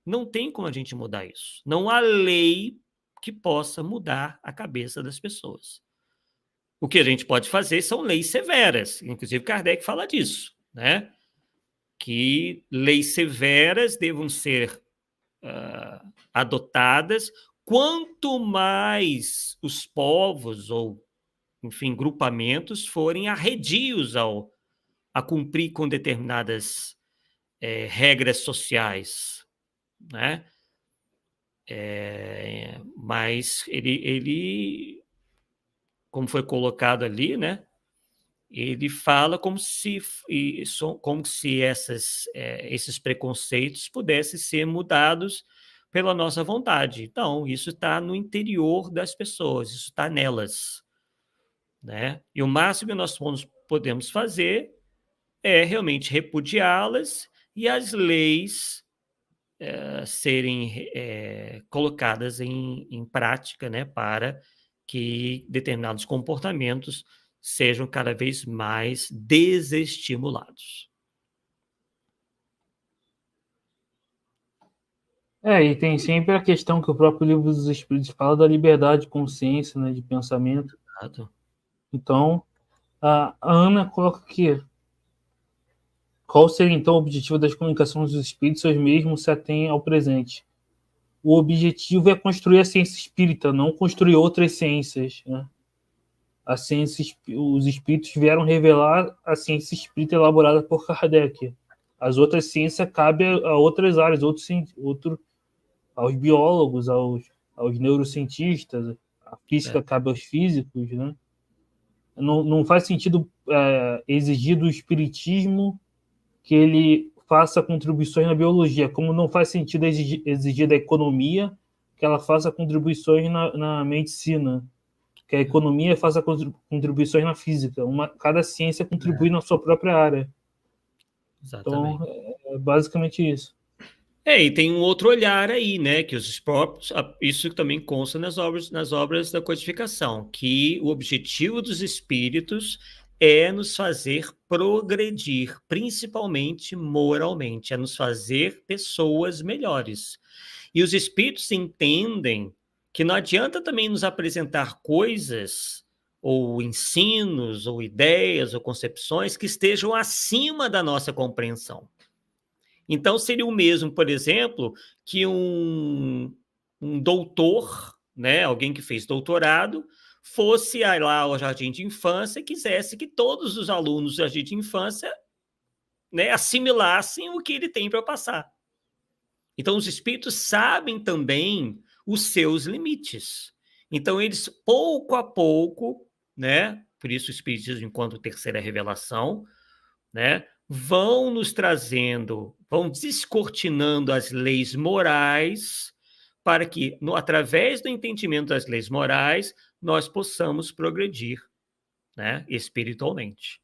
não tem como a gente mudar isso. Não há lei que possa mudar a cabeça das pessoas. O que a gente pode fazer são leis severas, inclusive Kardec fala disso, né? Que leis severas devam ser adotadas quanto mais os povos ou, enfim, grupamentos forem arredios a cumprir com determinadas regras sociais, né? Mas ele, como foi colocado ali, né? Ele fala como se esses preconceitos pudessem ser mudados pela nossa vontade. Então, isso está no interior das pessoas, isso está nelas, né? E o máximo que nós podemos fazer é realmente repudiá-las e as leis serem colocadas em prática, né, para que determinados comportamentos sejam cada vez mais desestimulados. E tem sempre a questão que o próprio Livro dos Espíritos fala da liberdade de consciência, né, de pensamento. Exato. Então, a Ana coloca aqui: qual seria então o objetivo das comunicações dos espíritos, eles mesmos se atêm ao presente? O objetivo é construir a ciência espírita, não construir outras ciências, né? A ciência, os espíritos vieram revelar a ciência espírita elaborada por Kardec. As outras ciências cabem a outras áreas, aos biólogos, aos neurocientistas, a física cabe aos físicos, né? Não faz sentido exigir do espiritismo que ele faça contribuições na biologia, como não faz sentido exigir da economia que ela faça contribuições na medicina, que a economia faça contribuições na física. Cada ciência contribui na sua própria área. Exatamente. Então, é basicamente isso. E tem um outro olhar aí, né, que os próprios, isso também consta nas obras da codificação, que o objetivo dos espíritos é nos fazer progredir, principalmente moralmente, é nos fazer pessoas melhores. E os espíritos entendem que não adianta também nos apresentar coisas ou ensinos, ou ideias, ou concepções que estejam acima da nossa compreensão. Então, seria o mesmo, por exemplo, que um doutor, né, alguém que fez doutorado, fosse lá ao jardim de infância e quisesse que todos os alunos do jardim de infância, né, assimilassem o que ele tem para passar. Então, os espíritos sabem também os seus limites. Então, eles, pouco a pouco, né, por isso o espiritismo enquanto terceira revelação, né, vão nos trazendo, vão descortinando as leis morais para que, através do entendimento das leis morais, nós possamos progredir, né, espiritualmente,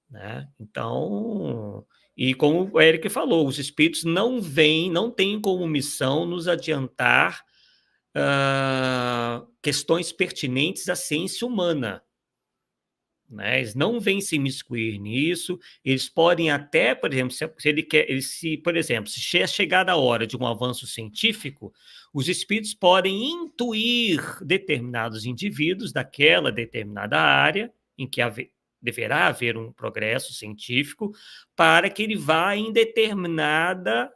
né? Então, e como o Eric falou, os espíritos não têm como missão nos adiantar questões pertinentes à ciência humana, né? Eles não vêm se imiscuir nisso, eles podem até, por exemplo, por exemplo, se chegar a hora de um avanço científico, os espíritos podem intuir determinados indivíduos daquela determinada área em que deverá haver um progresso científico para que ele vá em determinada,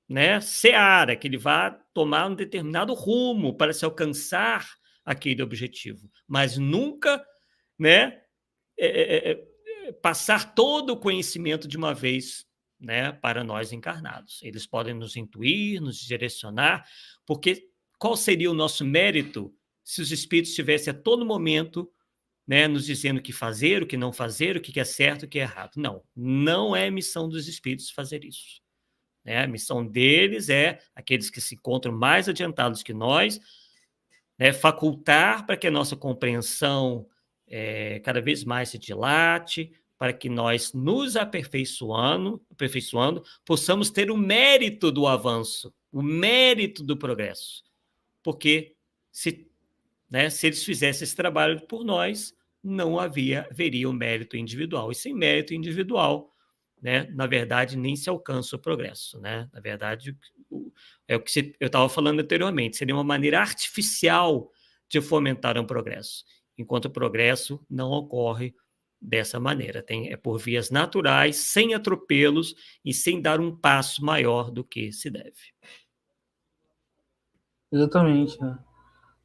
né, seara, que ele vá tomar um determinado rumo para se alcançar aquele objetivo, mas nunca, né, passar todo o conhecimento de uma vez, né, para nós encarnados. Eles podem nos intuir, nos direcionar, porque qual seria o nosso mérito se os espíritos estivessem a todo momento, né, nos dizendo o que fazer, o que não fazer, o que é certo, o que é errado. Não, não é missão dos espíritos fazer isso. Né? A missão deles é, aqueles que se encontram mais adiantados que nós, né, facultar para que a nossa compreensão cada vez mais se dilate, para que nós nos aperfeiçoando, possamos ter o mérito do avanço, o mérito do progresso. Porque se eles fizessem esse trabalho por nós, não haveria o mérito individual. E sem mérito individual, né, na verdade, nem se alcança o progresso. Né? Na verdade, é o que eu estava falando anteriormente, seria uma maneira artificial de fomentar um progresso, enquanto o progresso não ocorre dessa maneira. É por vias naturais, sem atropelos e sem dar um passo maior do que se deve. Exatamente. Né?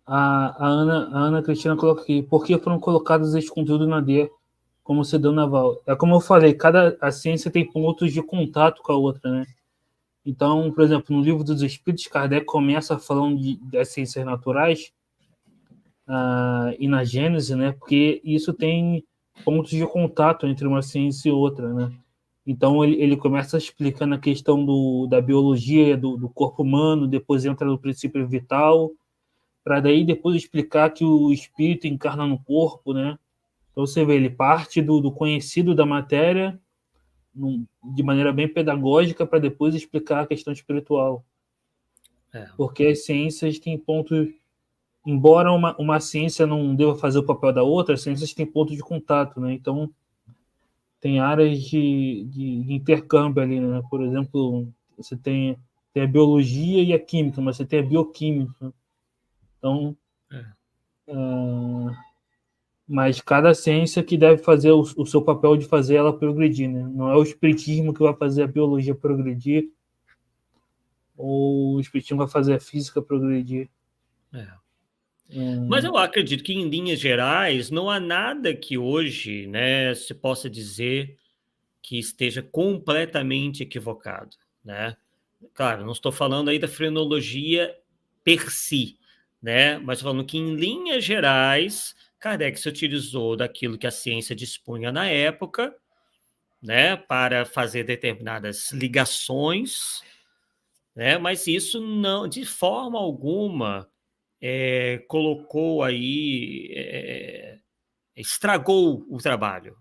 A Ana Cristina coloca aqui, por que foram colocados esses conteúdos na D como sedã naval? É como eu falei, a ciência tem pontos de contato com a outra, né? Então, por exemplo, no Livro dos Espíritos, Kardec começa falando das ciências naturais e na Gênese, né? Porque isso tem pontos de contato entre uma ciência e outra, né? Então, ele começa explicando a questão da biologia do corpo humano, depois entra no princípio vital, para daí depois explicar que o espírito encarna no corpo, né? Então, você vê, ele parte do conhecido da matéria de maneira bem pedagógica para depois explicar a questão espiritual. Porque as ciências têm pontos... Embora uma ciência não deva fazer o papel da outra, as ciências têm pontos de contato, né? Então, tem áreas de intercâmbio ali, né? Por exemplo, você tem a biologia e a química, mas você tem a bioquímica. Então, mas cada ciência que deve fazer o seu papel de fazer ela progredir, né? Não é o espiritismo que vai fazer a biologia progredir, ou o espiritismo vai fazer a física progredir. Mas eu acredito que, em linhas gerais, não há nada que hoje, né, se possa dizer que esteja completamente equivocado, né? Claro, não estou falando aí da frenologia per si, né? Mas falando que, em linhas gerais, Kardec se utilizou daquilo que a ciência dispunha na época, né, para fazer determinadas ligações, né? Mas isso não, de forma alguma, colocou aí, estragou o trabalho,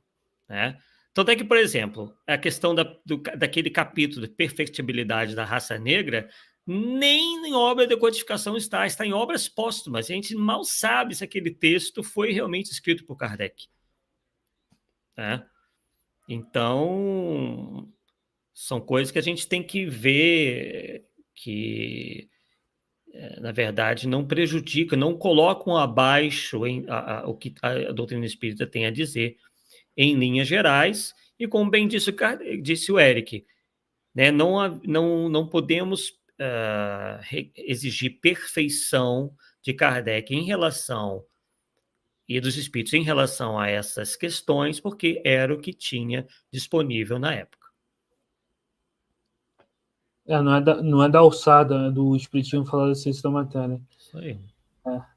né? Tanto é que, por exemplo, a questão daquele capítulo de perfectibilidade da raça negra nem em obra de codificação está em obras póstumas. A gente mal sabe se aquele texto foi realmente escrito por Kardec. Né? Então, são coisas que a gente tem que ver que, na verdade, não prejudicam, não colocam abaixo o que a doutrina espírita tem a dizer, em linhas gerais, e como bem disse o Eric, né, não podemos exigir perfeição de Kardec em relação, e dos espíritos em relação a essas questões, porque era o que tinha disponível na época. Não é da alçada do espiritismo falar da ciência da matéria. Isso aí.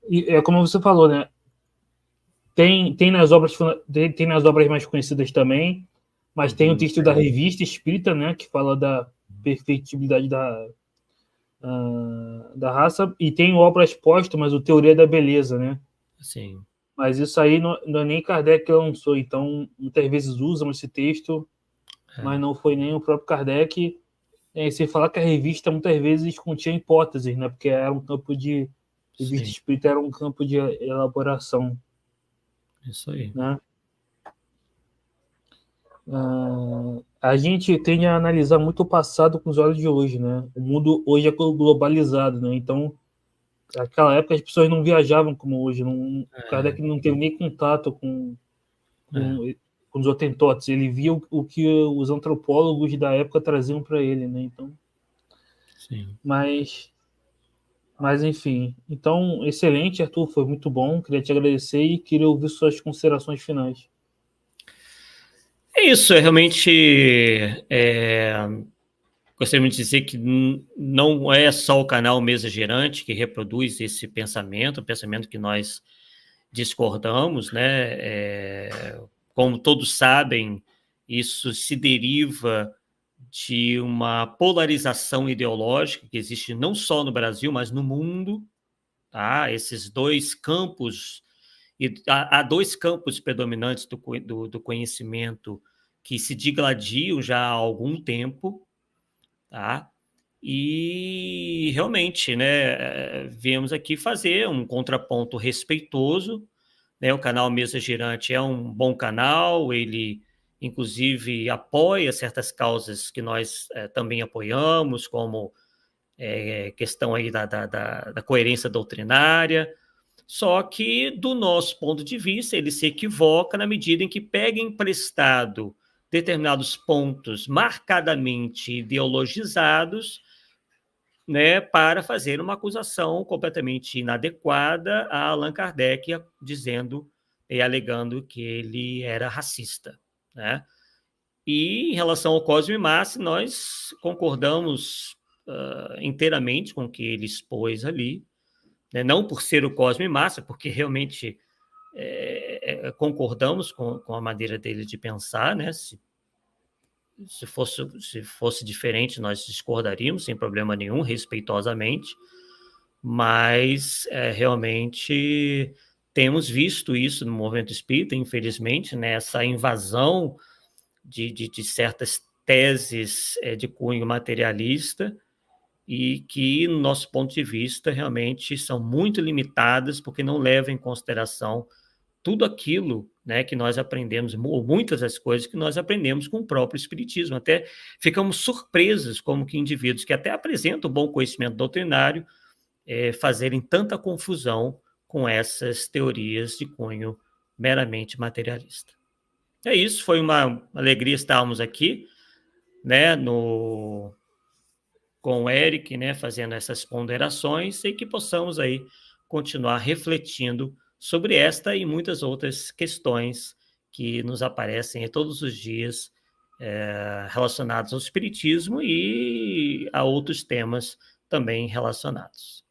E como você falou, né? Tem nas obras mais conhecidas também, mas tem o texto da Revista Espírita, né, que fala da perfectibilidade da raça, e tem obras póstumas, o Teoria da Beleza, né? Sim. Mas isso aí não é nem Kardec que lançou, então muitas vezes usam esse texto, mas não foi nem o próprio Kardec. Sem falar que a revista muitas vezes continha hipóteses, né? Porque era um campo de... Revista Espírita era um campo de elaboração. Isso aí. Né? A gente tende a analisar muito o passado com os olhos de hoje, né? O mundo hoje é globalizado, né? Então, naquela época as pessoas não viajavam como hoje. O Kardec não teve nem contato com os hotentotes. Ele via o que os antropólogos da época traziam para ele, né? Então, sim. Mas enfim. Então, excelente, Arthur. Foi muito bom. Queria te agradecer e queria ouvir suas considerações finais. É isso, realmente gostaria de dizer que não é só o canal Mesa Girante que reproduz esse pensamento, o pensamento que nós discordamos, né? Como todos sabem, isso se deriva de uma polarização ideológica que existe não só no Brasil, mas no mundo. Tá? Esses dois campos, e há dois campos predominantes do conhecimento que se digladiam já há algum tempo, tá? E realmente, né, viemos aqui fazer um contraponto respeitoso, né? O canal Mesa Girante é um bom canal, ele inclusive apoia certas causas que nós também apoiamos, como questão aí da coerência doutrinária, só que, do nosso ponto de vista, ele se equivoca na medida em que pega emprestado determinados pontos marcadamente ideologizados, né, para fazer uma acusação completamente inadequada a Allan Kardec, dizendo e alegando que ele era racista, né? E em relação ao Cosme Massi, nós concordamos inteiramente com o que ele expôs ali, né? Não por ser o Cosme Massi, porque realmente concordamos com a maneira dele de pensar, né? Se fosse diferente, nós discordaríamos sem problema nenhum, respeitosamente, mas realmente temos visto isso no movimento espírita, infelizmente, né? Essa invasão de certas teses de cunho materialista, e que, no nosso ponto de vista, realmente são muito limitadas, porque não levam em consideração tudo aquilo, né, que nós aprendemos, ou muitas das coisas que nós aprendemos com o próprio Espiritismo. Até ficamos surpresos como que indivíduos que até apresentam bom conhecimento doutrinário fazerem tanta confusão com essas teorias de cunho meramente materialista. É isso, foi uma alegria estarmos aqui, né, com o Eric, né, fazendo essas ponderações, e que possamos aí continuar refletindo sobre esta e muitas outras questões que nos aparecem todos os dias relacionados ao espiritismo e a outros temas também relacionados.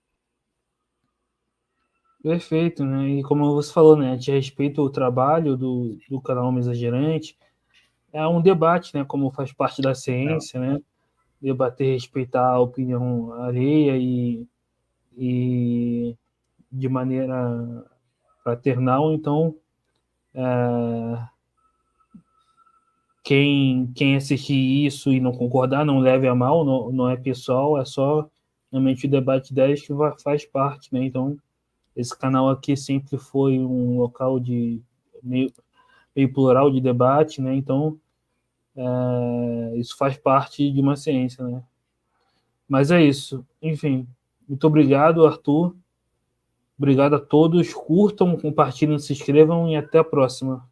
Perfeito, né? E como você falou, né, a gente respeita o trabalho do canal Mesa Girante. É um debate, né, como faz parte da ciência, né? Debater, respeitar a opinião alheia e de maneira fraternal. Então, quem assistir isso e não concordar, não leve a mal, não é pessoal, é só realmente o debate de ideias que faz parte, né? Então, esse canal aqui sempre foi um local de meio plural de debate, né? Então, isso faz parte de uma ciência, né? Mas é isso. Enfim, muito obrigado, Arthur. Obrigado a todos. Curtam, compartilhem, se inscrevam e até a próxima.